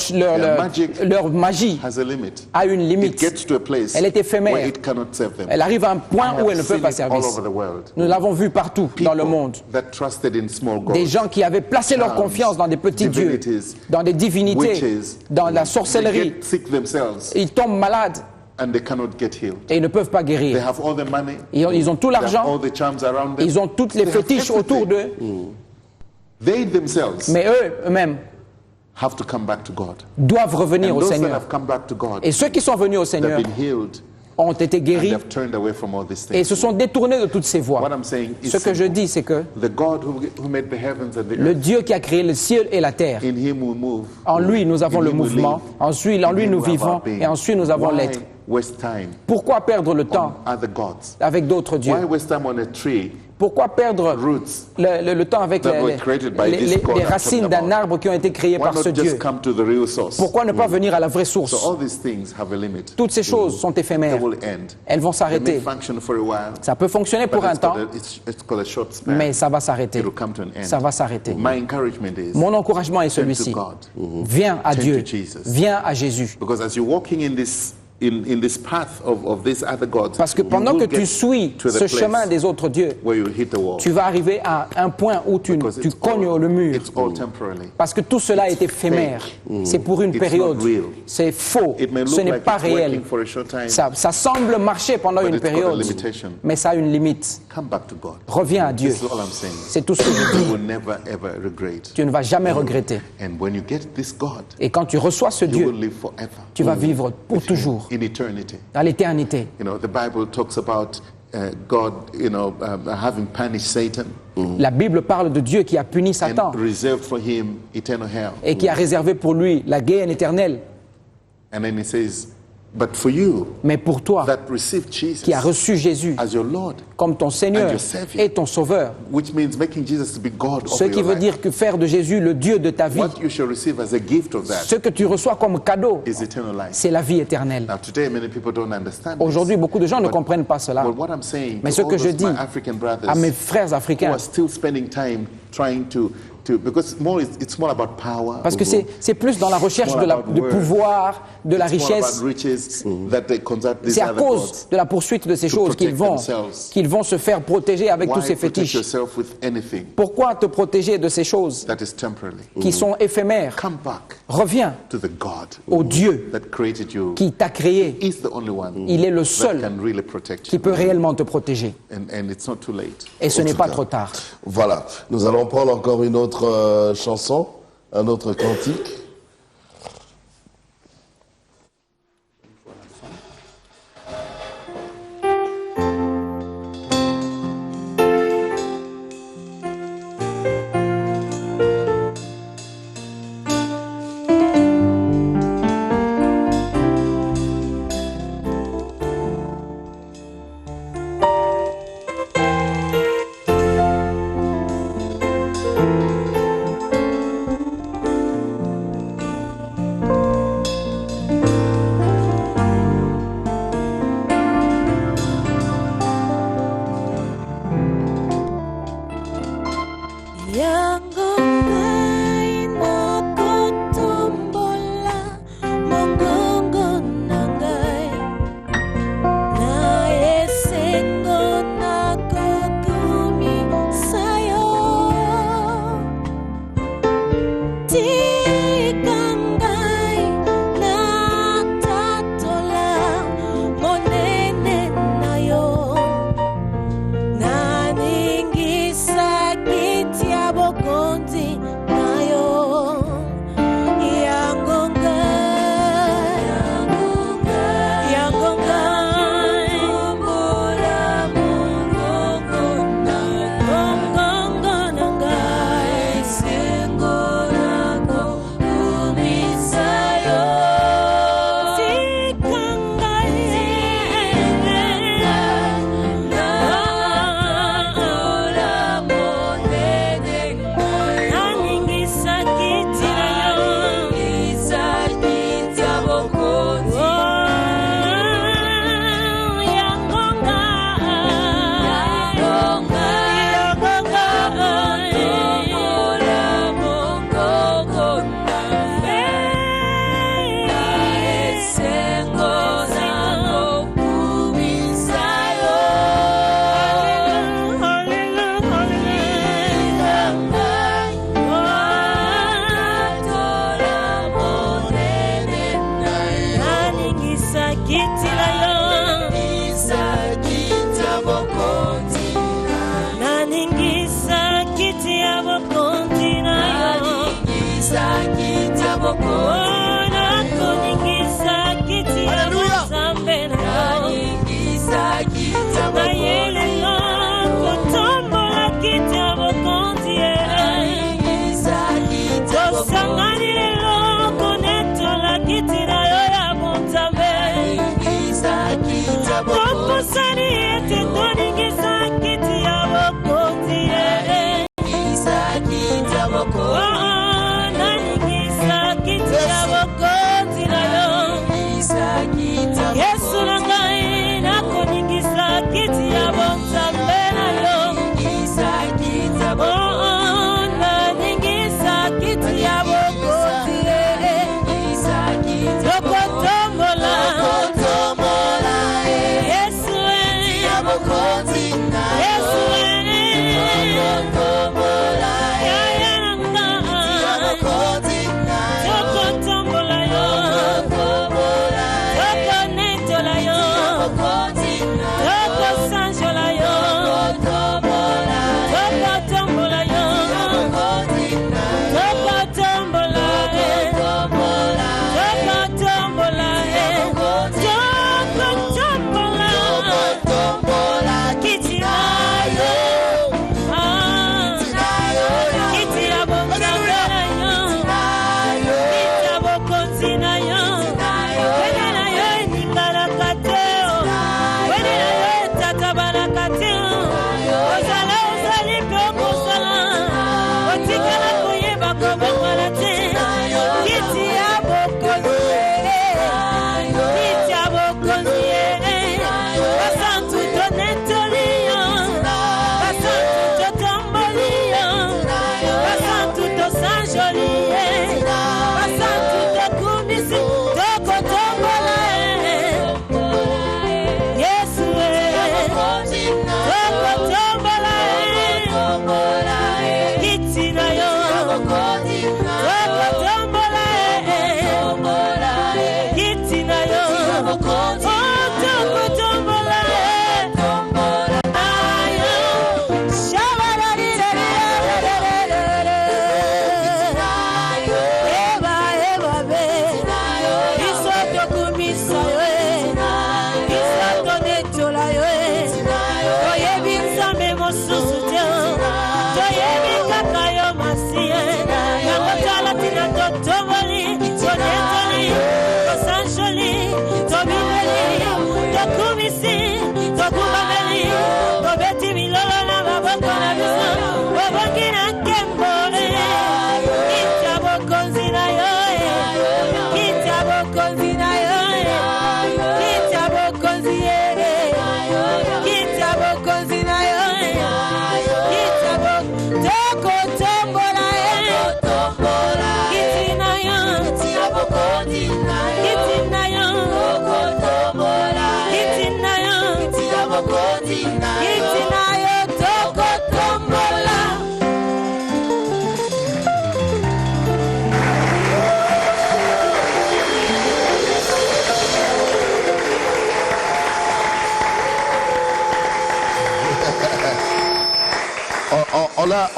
magic magie has a limit. a une It limite. gets to a place Elle est éphémère. where it cannot save them. Elle arrive à un point I où elle ne have peut seen pas it servir. all over the world. Nous l'avons vu partout dans le People monde. that trusted in small gods, Des gens qui avaient placé leur charms, confiance dans des petits dieux, divinities, dans des divinités, witches, dans la they sorcellerie. get sick themselves Ils tombent malades and they cannot get healed. et ils ne peuvent pas They guérir. have all the money. Ils ont tout They have l'argent, all the charms around them. ils ont toutes les They have fétiches autour everything. d'eux, They themselves mais eux-mêmes have to come back to God. doivent revenir And au those that Seigneur. have come back to God, Et ceux qui sont venus au they've Seigneur been healed ont été and guéris they've turned away from all these et things. se sont détournés de toutes ces voies. What I'm saying is Ce que je simple. dis, c'est que The God who made the heavens and the le earth, Dieu qui a créé le ciel et la terre, in Him we move. en lui nous avons In le Him we mouvement, live. ensuite en lui In Him nous we have vivons our being. et ensuite nous avons Why l'être. waste time Pourquoi perdre le temps on other gods? avec d'autres dieux? Why waste time on a tree, Pourquoi perdre roots? le temps avec that were created by this God les I'm racines talking d'un about? arbre qui ont été créées Why par not ce just Dieu? come to the real source? Pourquoi ne pas venir à la vraie So source? all these things have a limit. Toutes ces choses sont They éphémères. will end. Elles vont They may s'arrêter. function for a while, Ça peut fonctionner but pour un temps, it's called a short span. mais ça va s'arrêter. It will come to an end. Ça va s'arrêter. My encouragement is Mon encouragement est turn to celui-ci. God. Viens à Turn Dieu. to Jesus. Viens à Jésus. Because as you're walking in this path of these other gods, Parce que you pendant will que tu get suis to the ce place chemin des autres dieux, where you hit the wall. tu vas arriver à un point où tu Because tu it's cognes all- le mur. It's all temporarily. Parce que tout cela est éphémère. C'est pour une It's période. not real. C'est faux. It may Ce look n'est like pas it's working réel. for a short time. Ça semble marcher pendant But une it's got a période, limitation. mais ça a une limite. Come back to God. Reviens à Dieu. This is all I'm saying. C'est tout ce que je dis. You will never ever regret. Tu ne vas jamais regretter. And when you get this God, Et quand tu reçois ce you will Dieu, live forever. tu vas vivre pour toujours, In eternity. dans l'éternité. You know, the Bible talks about God, having punished Satan La Bible parle de Dieu qui a puni Satan and reserved for him eternal hell. et qui a réservé pour lui la guerre éternelle. And then he says, but for you Mais pour toi, that received Jesus qui as reçu Jésus as your Lord, comme ton Seigneur and your Savior, et ton Sauveur, which means making Jesus to be God ce over qui your veut life. dire que faire de Jésus le Dieu de ta vie, What you shall receive as a gift of that ce que tu reçois comme cadeau, is eternal life. c'est la vie éternelle. Now today many people don't understand Aujourd'hui, this. beaucoup de gens ne But- comprennent pas cela. But what I'm saying Mais to ce all que je those dis my African brothers à mes frères who africains, are still spending time trying to because it's more about power. parce que c'est plus dans la recherche de pouvoir, de la It's more richesse. about riches that they consult these C'est à other cause gods. de la poursuite de ces choses qu'ils vont se faire protéger avec tous Why ces protect fétiches. yourself with anything Pourquoi te protéger de ces choses that is temporary? qui sont éphémères? Come back Reviens to the God au Dieu that created you. qui t'a créé. He's the only one Il est le that seul can really protect qui you. peut réellement te protéger. And it's not too late. Et ce En n'est tout pas cas. trop tard. Voilà, nous allons prendre encore une autre chanson, un autre cantique.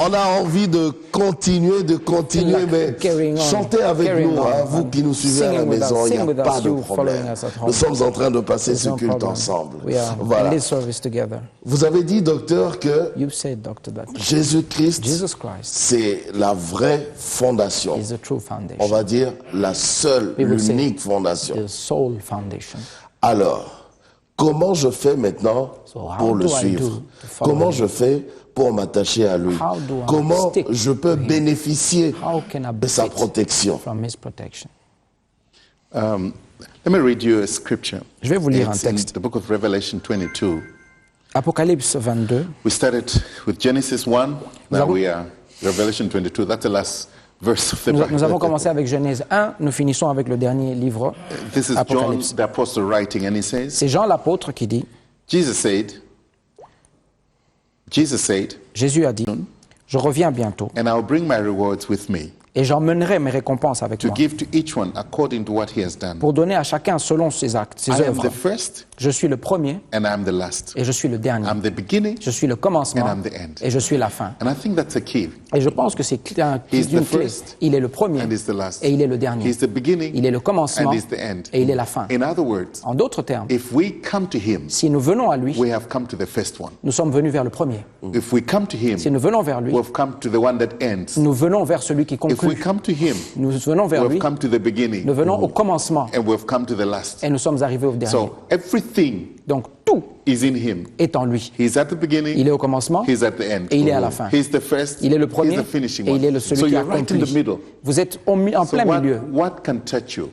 On a envie de continuer, mais chantez avec nous, hein, vous qui nous suivez à la maison, il n'y a pas de problème. Nous sommes en train de passer ce culte ensemble. Voilà. Vous avez dit, docteur, que Jésus-Christ, c'est la vraie fondation. On va dire la seule, l'unique fondation. Alors, comment je fais maintenant pour le suivre? Comment je fais pour m'attacher à lui? Comment je peux bénéficier de sa protection? Let me read you a scripture. Je vais vous lire un It's in texte. the book of Revelation 22. Apocalypse 22. We started with Genesis 1. Now we are Revelation 22. That's the last verse of the Bible. Nous avons commencé avec Genèse 1, nous finissons avec le dernier livre, This is John Apocalypse. the apostle writing, and he says, C'est Jean l'apôtre qui dit, Jesus said, Jésus a dit, je reviens bientôt and I'll bring my rewards with me, Et j'emmènerai mes récompenses avec to moi give to each one according to what he has done. pour donner à chacun selon ses actes, ses I am œuvres. the first Je suis le premier and I am the last. et je suis le dernier. I'm the beginning Je suis le commencement and I'm the end. et je suis la fin. And I think that's a key. Et je pense que c'est He's the une clé. first Il est le premier and he's the last. et il est le dernier. He's the beginning Il est le commencement and he's the end. et il est la fin. In other words, En d'autres termes, if we come to him, si nous venons à lui, we have come to the first one. nous sommes venus vers le premier. If we come to him, Si nous venons vers lui, we have come to the one that ends. nous venons vers celui qui If we conclut. come to him, Nous venons vers we have lui, come to the beginning nous venons au commencement and we have come to the last. et nous sommes arrivés au dernier. So everything Donc tout is in him. est en lui. He's at the beginning, Il est au commencement he's at the end. et il est à la fin. He's the first, Il est le premier he's the finishing et one. il est So celui qui you're right in the accomplit. middle. Vous êtes en So plein milieu. what can touch you?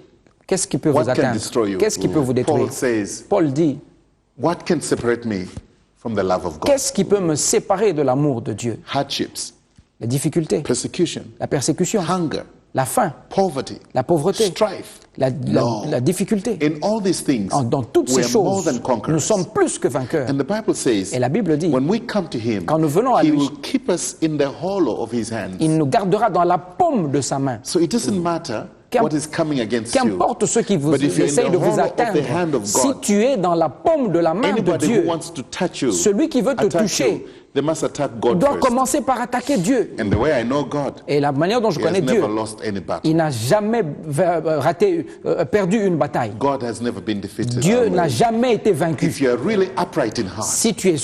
Qu'est-ce qui peut What vous can atteindre? destroy you? Qu'est-ce qui peut vous détruire? Paul says, Paul dit, what can separate me from the love of God? qu'est-ce qui peut me séparer de l'amour de Dieu? Hardships, La difficulté, persecution, la persécution, hunger, la faim, poverty, la pauvreté, strife. la difficulté. In all these things, Dans toutes ces we are more choses, than nous conquerors. sommes plus que vainqueurs. And the Bible says, Et la Bible dit, when we come to him, quand nous venons à he lui, will keep us in the hollow of his hands. il nous gardera dans la paume de sa main. So it doesn't matter what is coming against you. Qu'importe ceux qui vous But if you're in essayent the de vous hollow of the atteindre, hand of si God, tu es dans la paume de la main de anybody who Dieu, wants to touch you, celui qui veut te attack toucher, you, they must attack God doit first. commencer par attaquer Dieu. And the way I know God, Et la manière dont je he has connais Dieu, never lost any battle. il n'a jamais perdu une bataille. God has never been defeated. Dieu n'a jamais été vaincu. If you are really upright in heart, Si tu es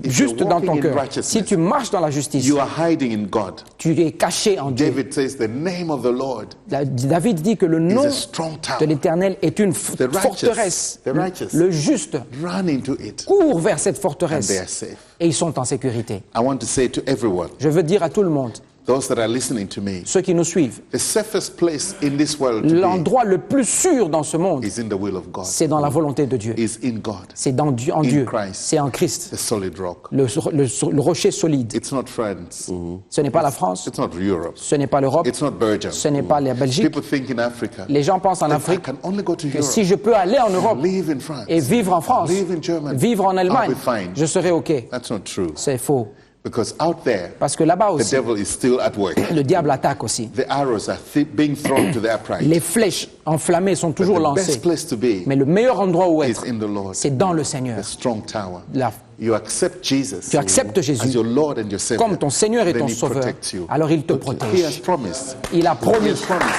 juste dans ton walking in cœur, righteousness, si tu marches dans la justice, you are hiding in God. tu es caché en Dieu. David says the name of the Lord David dit que le is nom a strong tower. de l'Éternel est une The righteous, forteresse. the righteous Le juste run into it court vers cette and forteresse they are safe. et ils sont en sécurité. I want to say to everyone, Je veux dire à tout le monde, those that are listening to me, ceux qui nous suivent, the safest place in this world to be l'endroit le plus sûr dans ce monde, is in the will of God. c'est dans la volonté de Dieu. Is in God, C'est en in Dieu. Christ. C'est en Christ. the solid rock. Le rocher solide. It's not France. Ce n'est pas la France, It's not Europe. ce n'est pas l'Europe, It's not Belgium. ce n'est pas la Belgique. People think in Africa, Les gens pensent en that I Afrique can only go to que Europe, si je peux aller en Europe live in France, et vivre en France, live in Germany, vivre en Allemagne, I'll be fine. je serai OK. That's not true. C'est faux. Because out there, Parce que là-bas the aussi, devil is still at work. le diable attaque aussi. The arrows are being thrown to the upright. Les flèches enflammées sont toujours The best lancées. place to be Mais le meilleur endroit où is être, in the Lord, c'est dans le the Seigneur. strong tower. La- You accept Jesus Tu acceptes Jésus as your Lord and your Savior. comme ton Seigneur et Then ton he Sauveur. protects you. Alors il te He has protège. promised. Il a He promis. has promised.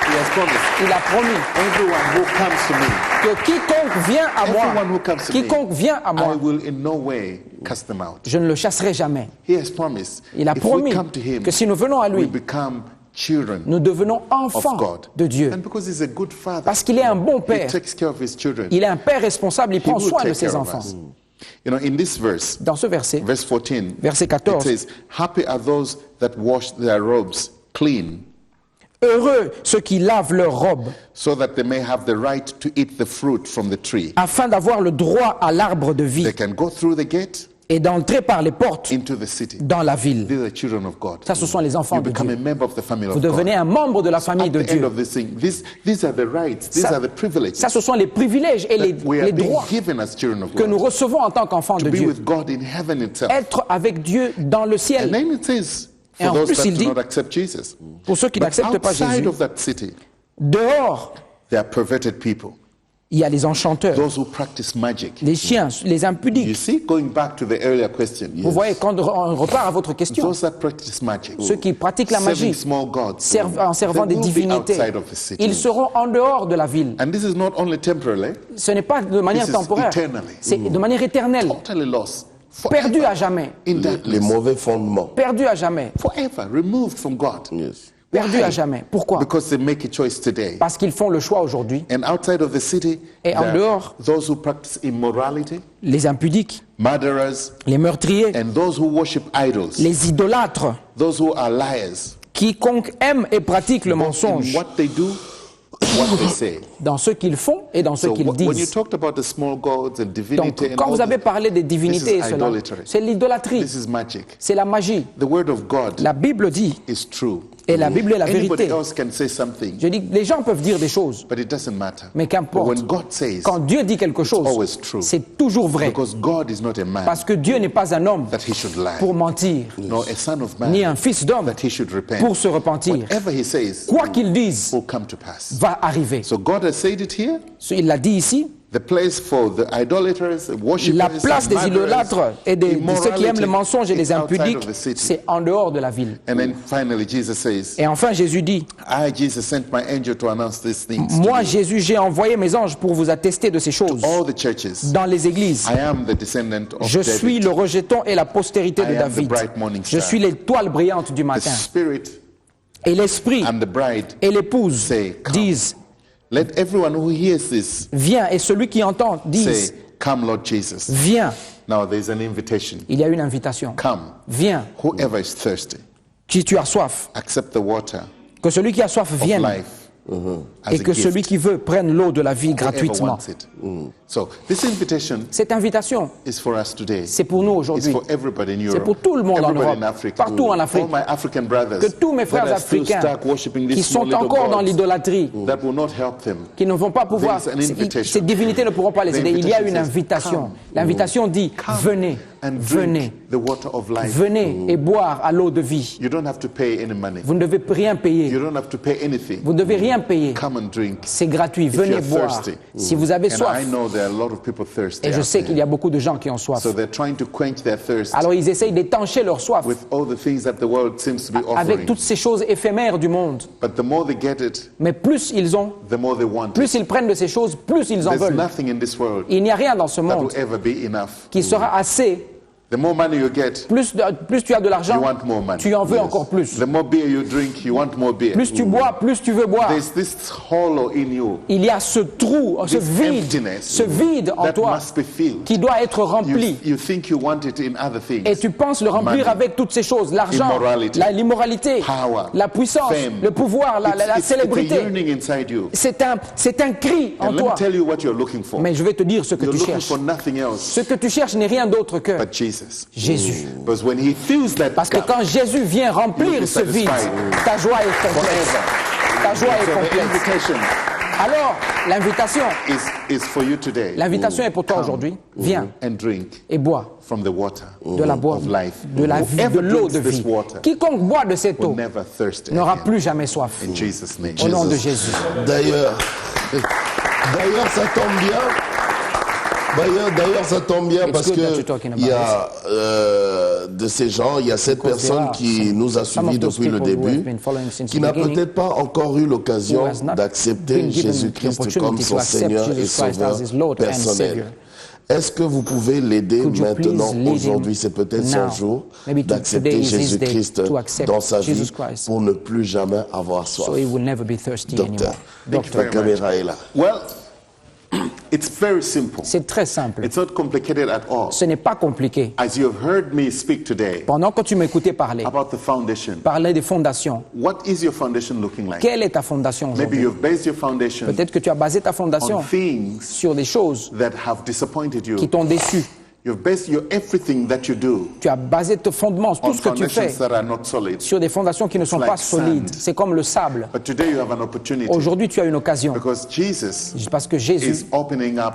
He has promised. Il a promis Everyone who comes to me, que quiconque vient à everyone who moi, comes to me, quiconque vient à I moi, will in no way cast them out. je ne le chasserai jamais. He has promised. Il a If promis we come to him, que si nous venons à we lui, become children nous devenons of enfants God. de Dieu. And because he's a good father, Parce qu'il est un bon he père. takes care of his children. Il est un père responsable, il He prend will soin de take ses care of enfants. us. You know, in this verse, Dans ce verset, verse 14, Verset 14. it says, "Happy are those that wash their robes clean, heureux ceux qui lavent leurs robes, so that they may have the right to eat the fruit from the tree. afin d'avoir le droit à l'arbre de vie They can go through the gate et d'entrer par les portes into the city. dans la ville. These are children of God. Ça, ce sont les enfants You de become a Dieu. member of the family Vous of God. devenez un membre de la famille At de the end Dieu. of this thing, these are the rights, these Ça- are the privileges Ça, ce sont les privilèges et that we are les being droits given as children of que nous God. recevons en tant qu'enfants To de be Dieu. with God in heaven itself. Être avec Dieu dans le And ciel. then it says, Et for en those plus, that il do dit, not accept Jesus. Pour ceux qui But n'acceptent pas outside Jésus, of that city, dehors, there are perverted people. il y a les enchanteurs, Those who practice magic. les chiens, les You impudiques. see, going back to the earlier question, Vous voyez, quand on repart à votre question, those that practice magic, ceux qui pratiquent la serving magie, small gods, en servant they des will be divinités, outside of the city. ils seront en dehors de la ville. And this is not only temporarily, Ce n'est pas de manière This is temporaire, eternally. c'est de manière éternelle, totally lost. perdu Forever à jamais, in Les darkness. mauvais fondements. perdu à jamais, Forever removed from God. Yes. perdu Why? à jamais. Pourquoi? Because they make a choice today. Parce qu'ils font le choix aujourd'hui, And outside of the city, Et en there are dehors, those who practice immorality, les impudiques, murderers, les meurtriers, and those who worship idols, les idolâtres, those who are liars. quiconque aime et pratique le Both in mensonge what they do, what they say. dans ce qu'ils font et dans ce So qu'ils when you disent. talked about the small gods and Donc, divinity and quand all vous avez that, parlé des this divinités, is cela, idolatry. c'est l'idolâtrie, This is magic. c'est la magie. The word of God La Bible dit is true. Et la Bible est la Anybody vérité. else can say something, Je dis, les gens peuvent dire des choses, but it doesn't matter. mais But qu'importe. when God says, Quand Dieu dit quelque chose, always true. c'est toujours vrai. because God is not a man Parce que Dieu n'est pas un homme that he should lie, pour mentir, nor a son of man ni un fils d'homme that he should repent. pour se repentir. Whatever he says Quoi qu'il dise, will come to pass. va arriver. So God has said it here. Il l'a dit ici. The place for the idolaters, worshippers, La place des idolâtres et de ceux qui aiment le mensonge et les impudiques, c'est en dehors de la ville. And then finally Jesus says, Et enfin Jésus dit, I, Jesus, sent my angel to announce these things to moi you. Jésus, j'ai envoyé mes anges pour vous attester de ces choses All the churches. dans les églises. I am the descendant of Je suis David. le rejeton et la postérité de I am the David. bright morning Je star. suis l'étoile brillante du The matin. Spirit Et l'esprit and the bride et l'épouse say, come. disent, Let everyone who hears this viens. Et celui qui entend dise, say, Come, Lord Jesus. viens. Now there's an invitation. Il y a une invitation. Come. Viens. Whoever is thirsty, Si tu as soif, accept the water que celui qui a soif of vienne. life as Et a que celui gift. qui veut prenne l'eau de la vie Whoever gratuitement. wants it. So this invitation Cette invitation, is for us today. c'est pour nous It's aujourd'hui. for everybody in C'est Europe. pour tout le monde en Everybody Europe, in Africa. partout en Afrique. All my African brothers Que tous mes frères that are still africains stuck worshiping qui these small sont little encore dans gods l'idolâtrie, that will not help them. qui ne vont pas pouvoir, There is an invitation. ces divinités ne pourront pas les The aider. Il y a invitation une says, invitation. come. L'invitation dit, Come venez, and venez, drink the water of life. venez et boire à l'eau de vie. You don't have to pay any money. Vous ne devez rien You payer. don't have to pay anything. Vous ne devez rien payer. Come and drink. C'est gratuit. If Venez you're boire. thirsty. Si vous avez And soif, I know there are a lot of people thirsty. et je out sais there. qu'il y a beaucoup de gens qui ont soif, So they're trying to quench their thirst alors ils essayent d'étancher leur soif with all the things that the world seems to be avec offering. toutes ces choses éphémères du monde. But the more they get it, Mais plus ils ont, the more they want plus it. ils prennent de ces choses, plus ils en There's veulent. nothing in this world Il n'y a rien dans ce that monde will ever be enough. qui sera assez. The more money you get, Plus tu as de you l'argent, want more money. tu en veux Yes. encore plus. The more beer you drink, you want more beer. Plus tu bois, plus tu veux boire. There's this hollow in you Il y a ce trou, ce This vide, emptiness ce vide en that toi must be filled. qui doit être rempli. You think you want it in other things. Et tu penses le remplir Money, avec toutes ces choses, l'argent, immorality, l'immoralité, power, la puissance, fame. le pouvoir, la It's a célébrité. yearning inside you. C'est un cri en And let me toi. tell you what you're looking for. Mais je vais te dire ce que You're tu looking cherches. for nothing else Ce que tu cherches n'est rien d'autre que but Jesus. Jésus. Because when he fills that Parce que cup, quand Jésus vient You'll remplir be ce vide, satisfied. ta joie est complète. Ta joie so est the complète. invitation Alors, l'invitation, is for you today. l'invitation est pour toi Come aujourd'hui. Viens and drink et bois from the water de la boîte, of life. de la vie, de Whoever l'eau de drinks this vie. water Quiconque boit de cette will eau never thirst n'aura again. plus jamais soif. In Jesus' name. Au nom de Jésus. D'ailleurs, ça tombe bien. D'ailleurs, ça tombe bien It's parce good that you're que talking il y about a de ces gens, il y a cette Because there personne are qui nous a some suivis of those depuis le people who have début, been following since qui the n'a beginning, peut-être pas encore eu l'occasion who has not d'accepter been given the Jésus-Christ opportunity comme to son accept Seigneur et Jesus Christ Sauveur as his Lord and personnel. Savior. Est-ce que vous pouvez l'aider Could you maintenant, please lead him aujourd'hui, c'est peut-être son now? jour, Maybe today d'accepter is his day Jésus-Christ to accept dans sa vie Jesus Christ. pour ne plus jamais avoir soif. So he will never be thirsty Docteur, anymore. la caméra est là. Well, it's very simple. C'est très simple. It's not complicated at all. Ce n'est pas compliqué. As you have heard me speak today Pendant que tu m'écoutais parler, about the foundation, parler des fondations, what is your foundation looking like? quelle est ta fondation Maybe aujourd'hui? you've based your foundation Peut-être que tu as basé ta fondation on things sur des choses that have disappointed you. qui t'ont déçu. You've based everything that you do Tu as basé tes fondements, tout on ce que tu fais, foundations that are not solid. sur des fondations qui ne sont like pas solides. sand. C'est comme le sable. But today you have an opportunity Aujourd'hui, tu as une occasion. because Jesus Parce que Jésus is opening up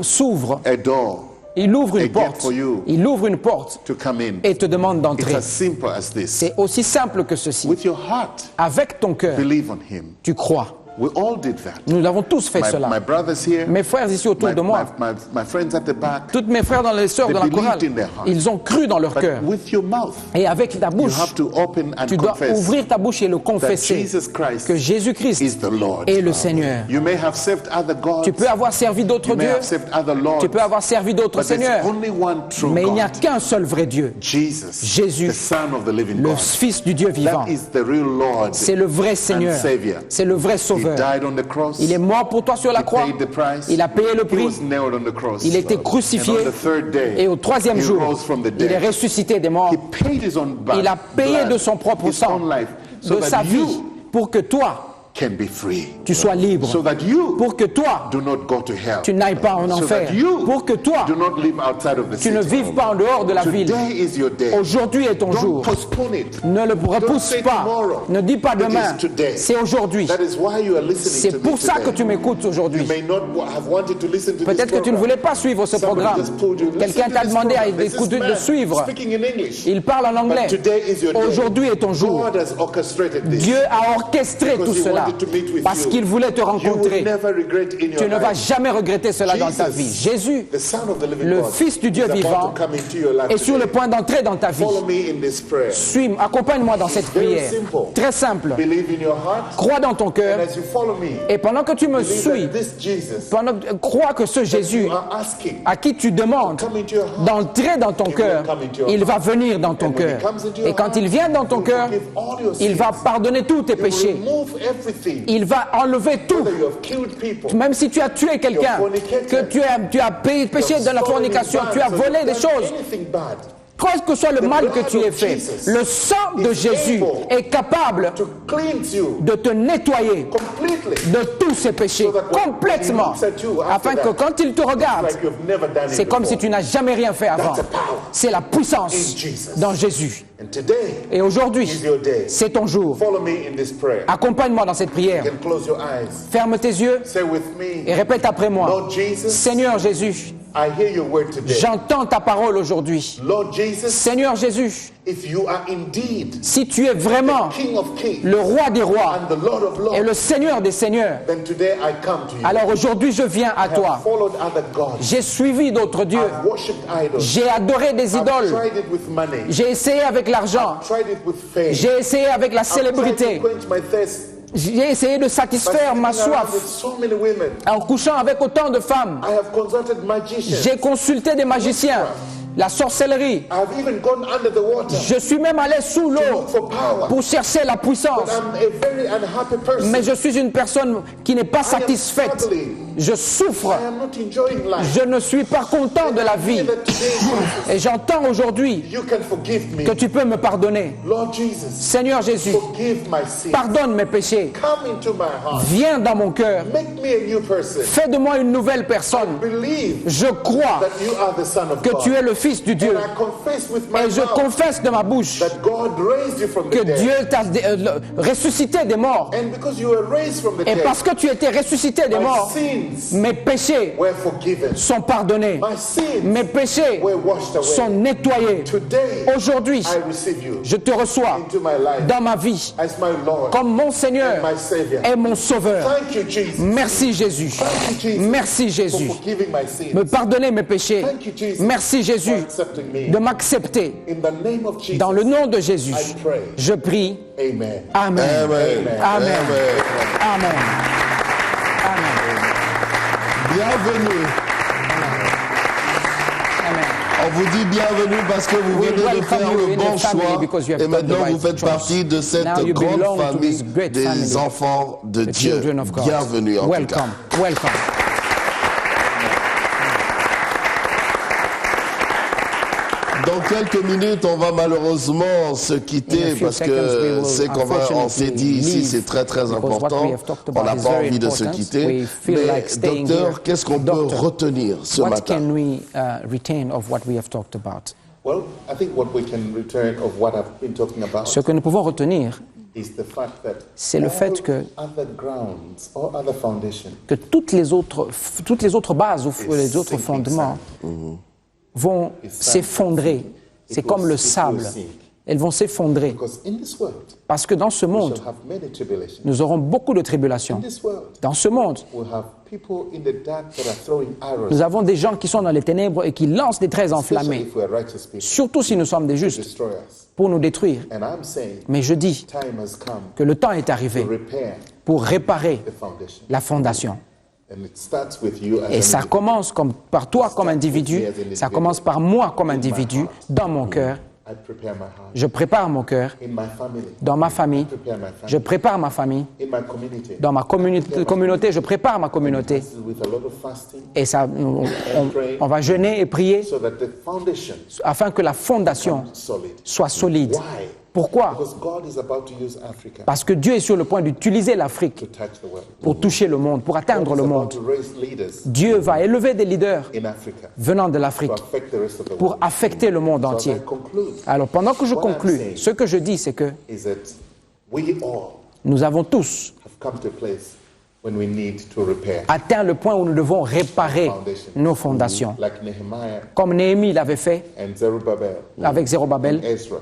s'ouvre, a door il ouvre a une gate porte. for you Il ouvre une porte to come in. et te demande It's d'entrer. as simple as this. C'est aussi simple que ceci. With your heart, Avec ton cœur, believe on Him. tu crois. We all did that. Nous avons tous fait My cela. brothers here, Mes frères ici autour de moi, my friends at the back, toutes mes frères et sœurs They dans la believed chorale, in their heart. ils ont cru dans leur cœur. but with your mouth, Et avec ta you bouche, have to open and tu dois confess ouvrir ta bouche et le that confesser Jesus Christ que Jésus-Christ is the Lord. est le Seigneur. You may have served other gods, Tu peux avoir servi d'autres you may dieux, have served other lords, tu peux avoir servi d'autres but there's seigneurs, only one true mais il n'y a God, qu'un seul vrai Dieu, Jesus, Jésus, the Son of the living le God. Fils du Dieu vivant. That is the real Lord C'est le vrai and Seigneur, Savior. c'est le vrai He Sauveur. died on the cross. Il est mort pour toi sur la He croix, paid the price. il a payé le He prix, was nailed on the cross. il était crucifié And on the third day, et au troisième he jour, rose from the il est dead. ressuscité des morts. He paid his own Il a payé blood, de son propre his sang, own life, so de that sa vie, you pour que toi, can be free. Tu sois libre. So that you Pour que toi, do not go to hell. tu n'ailles pas en So enfer. that you Pour que toi, do not live outside of the tu ne city. vives pas en dehors de la ville. Today is your day. Aujourd'hui est ton Don't jour. postpone it. Ne le repousse say pas. tomorrow. Ne dis pas It demain. is today. C'est aujourd'hui. That is why you are listening C'est to me pour ça today. que tu m'écoutes aujourd'hui. You may not have wanted to listen to this Peut-être que tu ne program. voulais pas suivre ce Somebody programme. just told you, listen Quelqu'un to t'a this demandé program. This d'écouter, is de man suivre. speaking in English. Il parle en anglais. But today is your day. Aujourd'hui est ton jour. God has orchestrated this. Dieu a orchestré Because tout he cela wanted to meet with parce you. qu'il voulait te You will rencontrer. never regret in your Tu ne vas life. jamais regretter cela dans ta Jesus, vie. Jésus, the Son of the living le God, Fils du Dieu is about vivant, to come into your life est sur le today. point d'entrer dans ta vie. Follow me in this prayer. Suis-moi, accompagne-moi dans cette Very prière. simple. Très simple. Believe in your heart. Crois dans ton cœur And as you follow me, et pendant que tu me believe suis, that this Jesus crois que ce Jésus you are asking à qui tu demandes come into your heart. d'entrer dans ton cœur, il va venir dans ton And when he cœur. comes into your Et quand heart, il vient dans ton he will cœur, forgive all your il sins. va pardonner tous tes He will péchés. remove everything. Il va enlever tout. Whether you have killed people, Même si tu as tué quelqu'un, que tu as péché de la fornication, tu as volé des choses, anything bad, quel que soit le mal que tu aies fait, le sang de Jésus est capable to cleanse you de te nettoyer completely. de tous ces péchés, complètement, afin que quand il te regarde, Like you've never done it c'est comme si before. tu n'as jamais rien fait avant. That's the power C'est la puissance in Jesus. dans Jésus. And today Et aujourd'hui, is your day. c'est ton jour. Follow me in this prayer. Accompagne-moi dans cette prière. You can close your eyes. Ferme tes yeux Say with et me, répète après moi. Lord Jesus, Seigneur Jésus, I hear your word today. j'entends ta parole aujourd'hui. Lord Jesus, Seigneur Jésus, if you are indeed si tu es vraiment King of Kings le roi des rois and the Lord of et Lords, le Seigneur des seigneurs, then today I come to you. alors aujourd'hui je viens à I have toi. followed other gods. J'ai suivi d'autres dieux. I've worshipped idols. J'ai adoré des I've idoles. tried it with money. J'ai essayé avec l'argent. I've tried it with fame. J'ai essayé avec la I've tried célébrité. to quench my thirst. J'ai essayé de By satisfaire ma sitting around soif with so many women. en couchant avec autant de femmes. I have consulted magicians. J'ai consulté des magiciens, la sorcellerie. I've even gone under the water Je suis même allé sous to l'eau look for power. pour chercher la But puissance. I'm a very unhappy person. Mais je suis une personne qui n'est pas satisfaite. struggling. Je souffre. I am not enjoying life. Je ne suis pas content de la I vie. hear that today, Jesus, Et j'entends aujourd'hui you can forgive me. que tu peux me pardonner. Lord Jesus, Seigneur Jésus, forgive my sins. pardonne mes péchés. Come into my heart. Viens dans mon cœur. Make me a new person. Fais de moi une nouvelle personne. Believe Je crois that you are the Son of que God. tu es le Fils du Dieu. And I confess with my Et je mouth confesse de ma bouche that God raised you from que the dead. Dieu t'a ressuscité des morts. And because you were raised from the Et dead, parce que tu étais ressuscité des my morts, sins mes péchés were forgiven. sont pardonnés. My sins Mes péchés were washed away. sont nettoyés. Today, Aujourd'hui, I receive you je te reçois into my life dans ma vie as my Lord comme mon Seigneur and my Savior. et mon Sauveur. Thank you, Jesus. Merci Jésus. Thank you, Jesus, Merci for Jésus. forgiving my sins. Me pardonner mes péchés. Thank you, Jesus, Merci for Jésus accepting me. de m'accepter. In the name of Jesus, Dans le nom de Jésus, I pray. je prie. Amen. Amen. Amen. Amen. Amen. Amen. Bienvenue. On vous dit bienvenue parce que vous We venez de welcome faire you le in bon the family choix because you have et done the maintenant right vous faites choice. partie de cette Now you grande belong to famille this great des family, enfants de The Dieu. children of God. Bienvenue en tout cas. Welcome. Welcome. Dans quelques minutes, on va malheureusement se In quitter a few parce seconds, we que will c'est on s'est dit ici, c'est très très important. On n'a pas envie de se quitter. Mais docteur, qu'est-ce qu'on peut retenir ce What matin? can we retain of what we have talked about? Well, I think what we can return of what I've been talking about Ce que nous pouvons retenir, is the fact that c'est le fait que other grounds or other foundations toutes les autres bases ou les autres fondements vont s'effondrer. C'est comme le sable. Elles vont s'effondrer. because in this world Parce que dans ce we monde, shall have many tribulations. nous aurons beaucoup de tribulations. In this world Dans ce monde, we'll have people in the dark that are throwing arrows, nous avons des gens qui sont dans les ténèbres et qui lancent des traits especially enflammés, if we are righteous people, surtout si nous sommes des to justes, destroy us. pour nous détruire. And I'm saying Mais je dis time has come que le temps est to arrivé repair pour réparer the foundation. la fondation. And it starts with you as Et an ça individual. commence par toi comme individu, ça commence par moi comme individu, dans mon cœur. I prepare my heart. Je prépare mon cœur In my family, dans ma famille, prepare my family. je prépare ma famille, In my community, dans ma communauté, je prépare ma communauté. with a lot of fasting, Et ça, on va jeûner et prier so that the foundation afin que la fondation is solid. soit solide. Why? Pourquoi? Because God is about to use Africa Parce que Dieu est sur le point d'utiliser l'Afrique to touch the world. pour toucher le monde, pour atteindre God le is about monde. to raise leaders Dieu va élever des leaders in Africa venant de l'Afrique to affect the rest of the pour world. affecter le monde So as I entier. conclude, Alors pendant que je What I'm conclue, saying ce que je dis, c'est que is that we all nous avons tous have come to a place when we need to repair. atteint le point où nous devons réparer nos fondations. Like Nehemiah Comme Néhémie l'avait fait and Zerubbabel avec Zérubabel, Ezra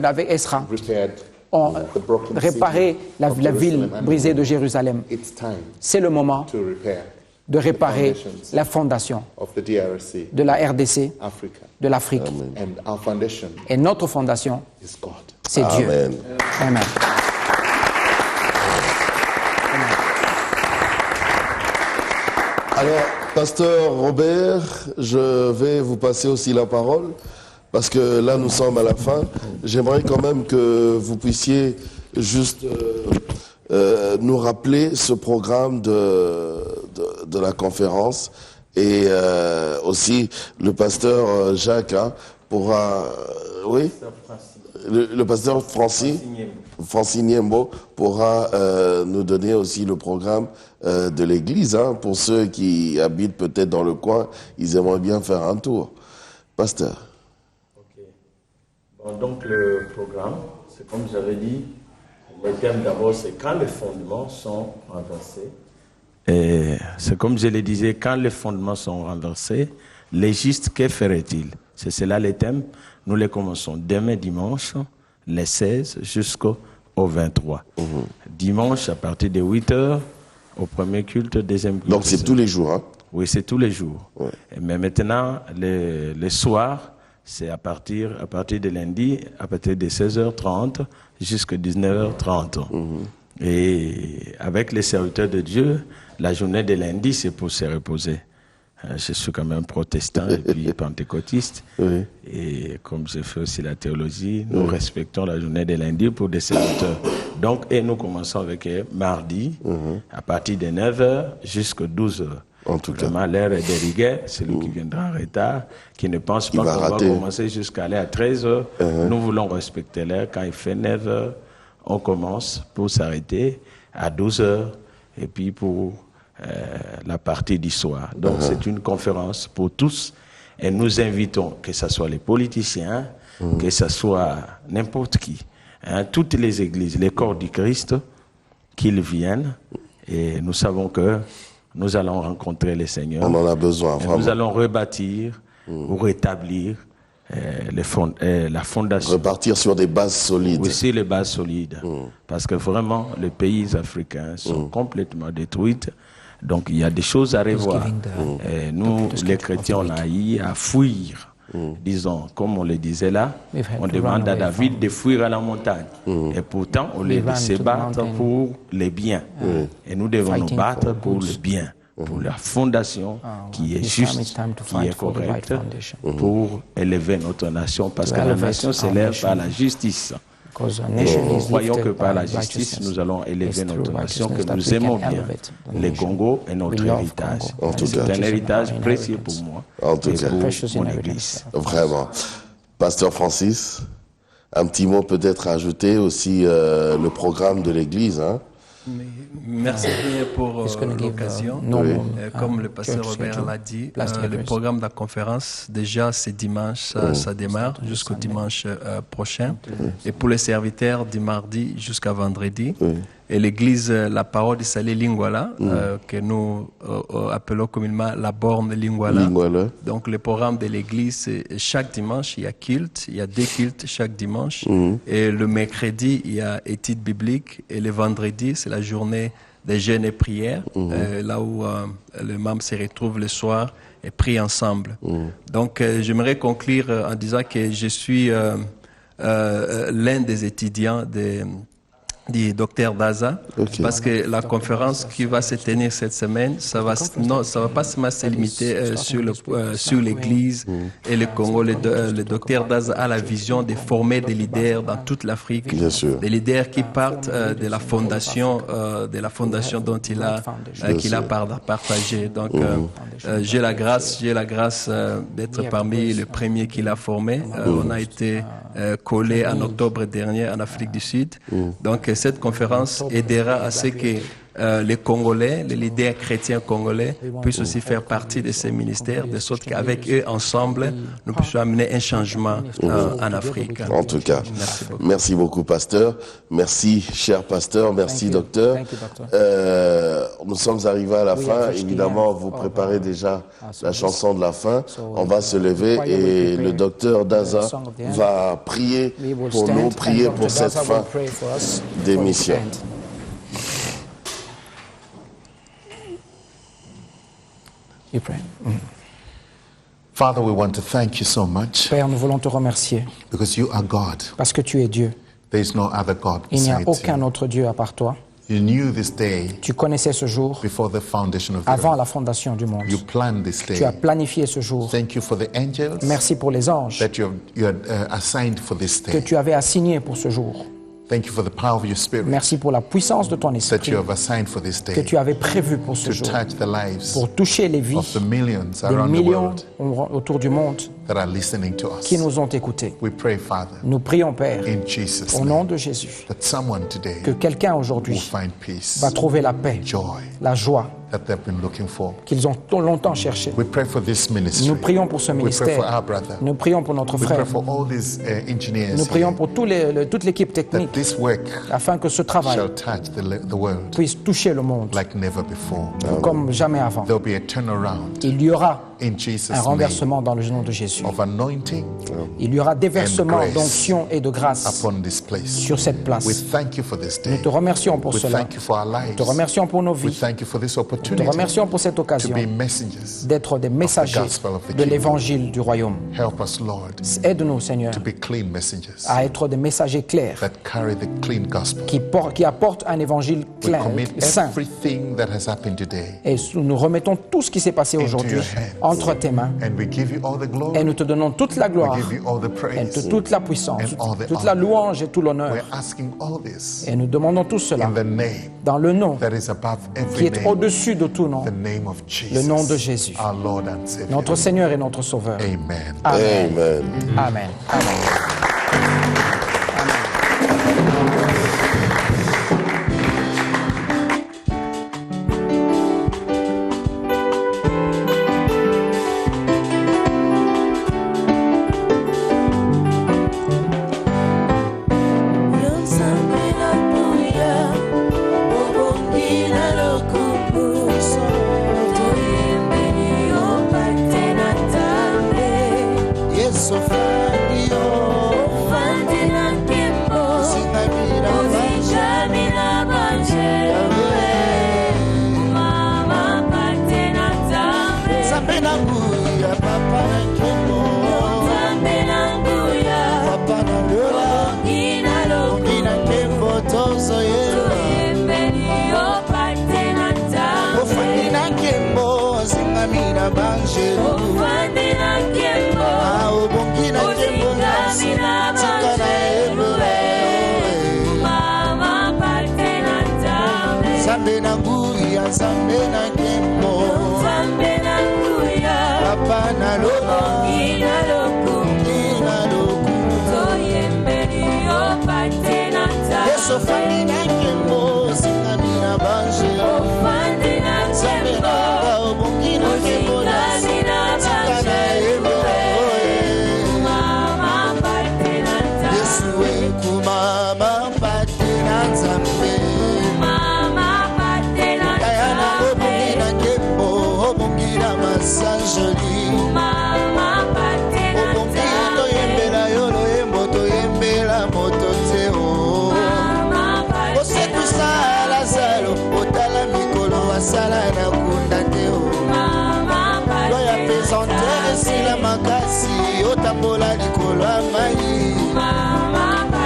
avec Esra, repaired ont the broken réparé city la of ville Jerusalem and brisée de Jérusalem. It's time C'est le moment to repair de réparer the foundations la fondation of the DRC, de la RDC, Africa. de l'Afrique. And our foundation Et notre fondation, is God. c'est Dieu. Amen. Amen. Alors, Pasteur Robert, je vais vous passer aussi la parole, parce que là, nous sommes à la fin. J'aimerais quand même que vous puissiez juste nous rappeler ce programme de la conférence. Et aussi, le pasteur Jacques pourra... oui, le pasteur Francis Niembo pourra nous donner aussi le programme de l'église. Pour ceux qui habitent peut-être dans le coin, ils aimeraient bien faire un tour. Pasteur. Ok. Bon, donc le programme, c'est comme j'avais dit, le thème d'abord c'est quand les fondements sont renversés. Et c'est comme je le disais, quand les fondements sont renversés, les justes, que ferait-il? C'est cela les thèmes. Nous les commençons demain dimanche, les 16 jusqu'au 23. Dimanche à partir de 8h, au premier culte, deuxième culte. Donc c'est tous les jours, hein? Oui, c'est tous les jours. Ouais. Mais maintenant, les soirs, c'est à partir de lundi, à partir de 16h30 jusqu'à 19h30. Et avec les serviteurs de Dieu, la journée de lundi, c'est pour se reposer. Je suis quand même protestant et puis pentecôtiste. Oui. Et comme je fais aussi la théologie, nous respectons la journée de lundi pour des serviteurs. Donc, et nous commençons avec mardi, à partir de 9h jusqu'à 12h. En tout cas. Vraiment, l'heure est de rigueur. Celui qui viendra en retard, qui ne pense pas qu'on va commencer jusqu'à aller à 13h. Nous voulons respecter l'heure. Quand il fait 9h, on commence pour s'arrêter à 12h. Et puis pour la partie du soir. Donc c'est une conférence pour tous et nous invitons, que ce soit les politiciens, que ce soit n'importe qui, toutes les églises, les corps du Christ, qu'ils viennent et nous savons que nous allons rencontrer le Seigneur. On en a besoin, vraiment. Nous allons rebâtir ou rétablir la fondation. Repartir sur des bases solides. Oui, sur les bases solides. Parce que vraiment, les pays africains sont complètement détruits. Donc, il y a des choses à revoir. Et nous, les chrétiens, on a eu à fuir. Disons, comme on le disait là, on demande à David de fuir à la montagne. Et pourtant, on les laisse se battre pour les biens. Et nous devons nous battre pour le bien, pour la fondation qui est juste, qui est correcte, pour élever notre nation. Parce que la nation s'élève par la justice. Et nous croyons que par la justice, nous allons élever notre nation, que nous aimons bien. Le Congo est notre héritage. C'est un héritage précieux pour moi et pour mon église. Vraiment. Pasteur Francis, un petit mot peut-être à ajouter aussi le programme de l'église. Merci pour l'occasion. Comme le pasteur Robert l'a dit, le programme de la conférence, déjà c'est dimanche, ça démarre jusqu'au dimanche prochain. Et pour les serviteurs, du mardi jusqu'à vendredi. Et l'église La Parole de Salé Lingwala, que nous appelons communément la borne Lingwala. Donc le programme de l'église, c'est chaque dimanche, il y a culte, il y a 2 cultes chaque dimanche. Et le mercredi, il y a études bibliques. Et le vendredi, c'est la journée des jeûnes et prières, là où les membres se retrouvent le soir et prient ensemble. Donc j'aimerais conclure en disant que je suis l'un des étudiants du docteur Daza, parce que la conférence qui va se tenir cette semaine, ça va pas seulement se limiter sur l'Église et le Congo. Le docteur Daza a la vision de former des leaders dans toute l'Afrique, des leaders qui partent de la fondation dont qu'il a partagé. Donc, j'ai la grâce d'être parmi les premiers qu'il a formés. On a été collés en octobre dernier en Afrique du Sud. Donc, cette conférence aidera à ce que les Congolais, les leaders chrétiens congolais puissent aussi faire partie de ces ministères, de sorte qu'avec eux, ensemble, nous puissions amener un changement en Afrique. En tout cas, merci beaucoup, pasteur. Merci, cher pasteur. Merci, docteur. Nous sommes arrivés à la fin. Évidemment, vous préparez déjà la chanson de la fin. On va se lever et le docteur Daza va prier pour nous, prier pour cette fin d'émission. You pray. Father, we want to thank you so much. Père, nous voulons te remercier. Because you are God. Parce que tu es Dieu. There is no other God Il n'y a besides aucun you. autre Dieu à part toi. You knew this day Tu connaissais ce jour before the foundation of the avant earth. la fondation du monde. You planned this Tu as day. planifié ce jour. Thank you for the angels Merci pour les anges that you had assigned for this que day. tu avais assignés pour ce jour. Thank you for the power of your spirit Merci pour la puissance de ton that esprit you have assigned for this que day tu avais prévu pour ce to jour, touch the lives pour toucher les vies of the millions des around the millions world autour du monde that are listening to us. qui nous ont écoutés. We pray, Father, Nous prions, Père, in Jesus' au nom name, de Jésus, that someone today que quelqu'un will aujourd'hui find peace, va trouver la paix, joy la joie that they've been looking for. qu'ils ont longtemps cherché. We pray for this ministry. Nous prions pour ce We pray for ministère. our brother. Nous prions pour notre We pray frère. for all these engineers Nous prions here, pour toute l'équipe that technique this work afin que ce travail shall touch the world puisse toucher le monde like never before. comme jamais avant. There'll be a turnaround Il y aura in Jesus' un name renversement dans le nom de Jésus. of anointing Il y aura des versements grace d'onction et de grâce upon this place. sur cette We place. thank you for this Nous day. te remercions pour We cela. thank you for our lives. Nous te remercions pour nos We vies. thank you for this Nous te opportunity remercions pour cette to occasion be messengers. d'être des messagers gospel of the de kingdom. l'évangile du royaume. Help us, Lord, Aide-nous, Seigneur, to be clean messengers à être des messagers clairs that carry the clean gospel. qui apportent un évangile We clair, commit saint. everything that has happened today Et nous remettons tout ce qui s'est passé aujourd'hui your hands. entre tes mains. and we give you all the Et glory. nous te donnons toute la gloire, We give you all the et praise. toute la puissance, And all the toute la honor. louange et tout l'honneur. We're asking all this Et nous demandons tout cela in the name dans le nom that is above qui every est name, au-dessus de tout nom, the name of Jesus, le nom de Jésus, our Lord and Savior. notre Seigneur et notre Sauveur. Amen. Amen. Amen. Amen. Amen. makasi otambola likolo ya mai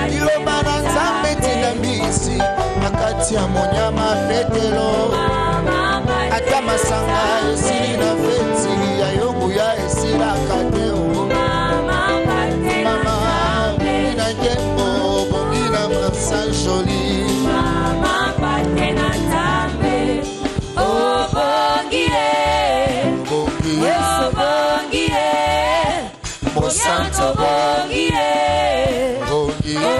liloba na nzambe tina mbisi kaka te mama bongina nkembo bongina masa joli mama patena tambe obongile yeso bongile mosanto bongile bongile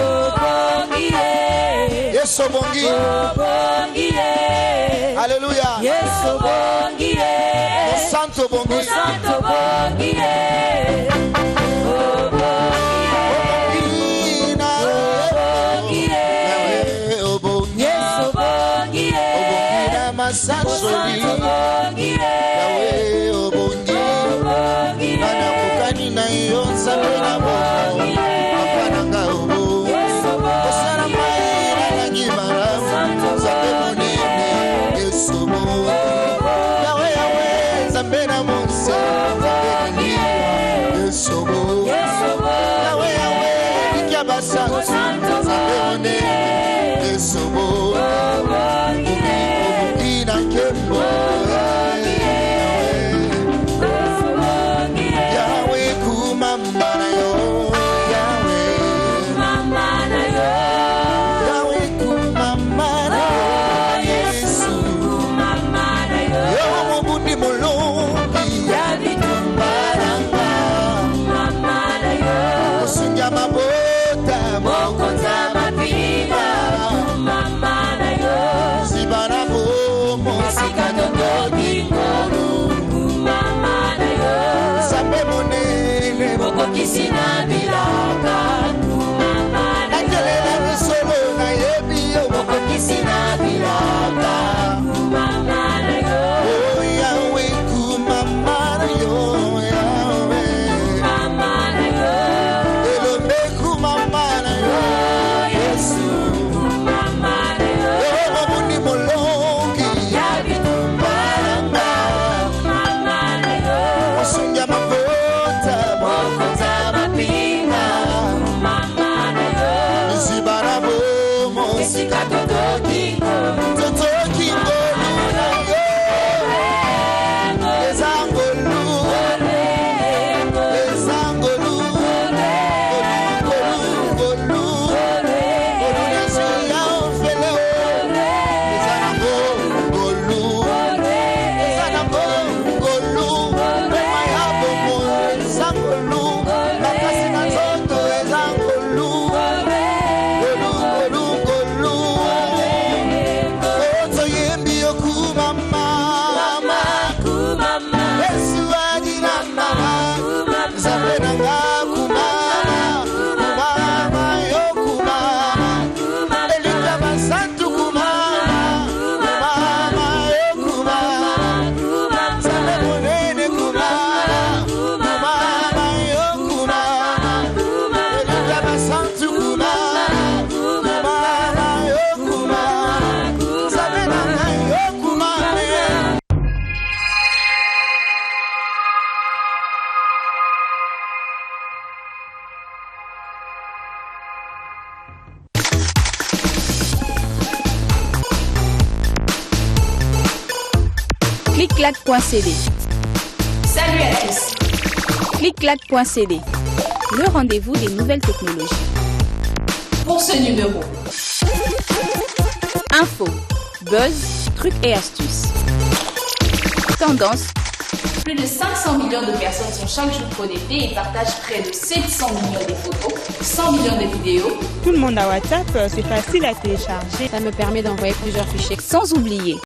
yeso bongi bongile Alléluia yeso bongile mosanto bongi mosanto bongile bongina bongile yeso bongile bongina masa joli Yahweh obongi Nana mukani na iyo nzambe na bongo Papa nanga obo Osara maira na ngimara Nzambe monene Yesobo Yahweh Yahweh nzambe na monse Nzambe niliwa Yesobo Yahweh Yahweh ikia basantu Nzambe monene Yesobo Obongi na nkembo Yahweh kumama na yo Yahweh Yahweh kumama na yo Yesu Yo mobundi mulungi Yabitumbaranga Osunja mabota Mokonza mapima Zibana bomo Sikadodo dingoro Sambe monene Kisina bilaka Nakelela misolo na yebi yo Moko kisina bilaka Oh Yahweh kumama na yo Yahweh Elombe kumama na yo Yesu Yo mobundi molongi Yabitumbaranga Osunja mabota Mokonza mapinga Zibara bomo Esika totokingo Toto kingolu na yo Ezangolu Ezangolu Golu Golu Nasi ya ofele o Ezanango Golu Ezanango Golu Rema ya bomo Ezangolu Makasi na zoto Ezangolu Golu Oto yembi yokumama Yesu adina mama Nzambe nanga kumama yokumama Elika basantu kumama yokumama Nzambe monene kumama yokumama Elika basantu kumama yokumama Nzambe nanga yokumama Clic-clac.cd. Salut à tous. Clic-clac.cd. Le rendez-vous des nouvelles technologies. Pour ce numéro, Info, buzz, trucs et astuces. Tendance. plus de 500 millions de personnes sont chaque jour connectées et partagent près de 700 millions de photos, 100 millions de vidéos. Tout le monde a WhatsApp, c'est facile à télécharger. Ça me permet d'envoyer plusieurs fichiers. Sans oublier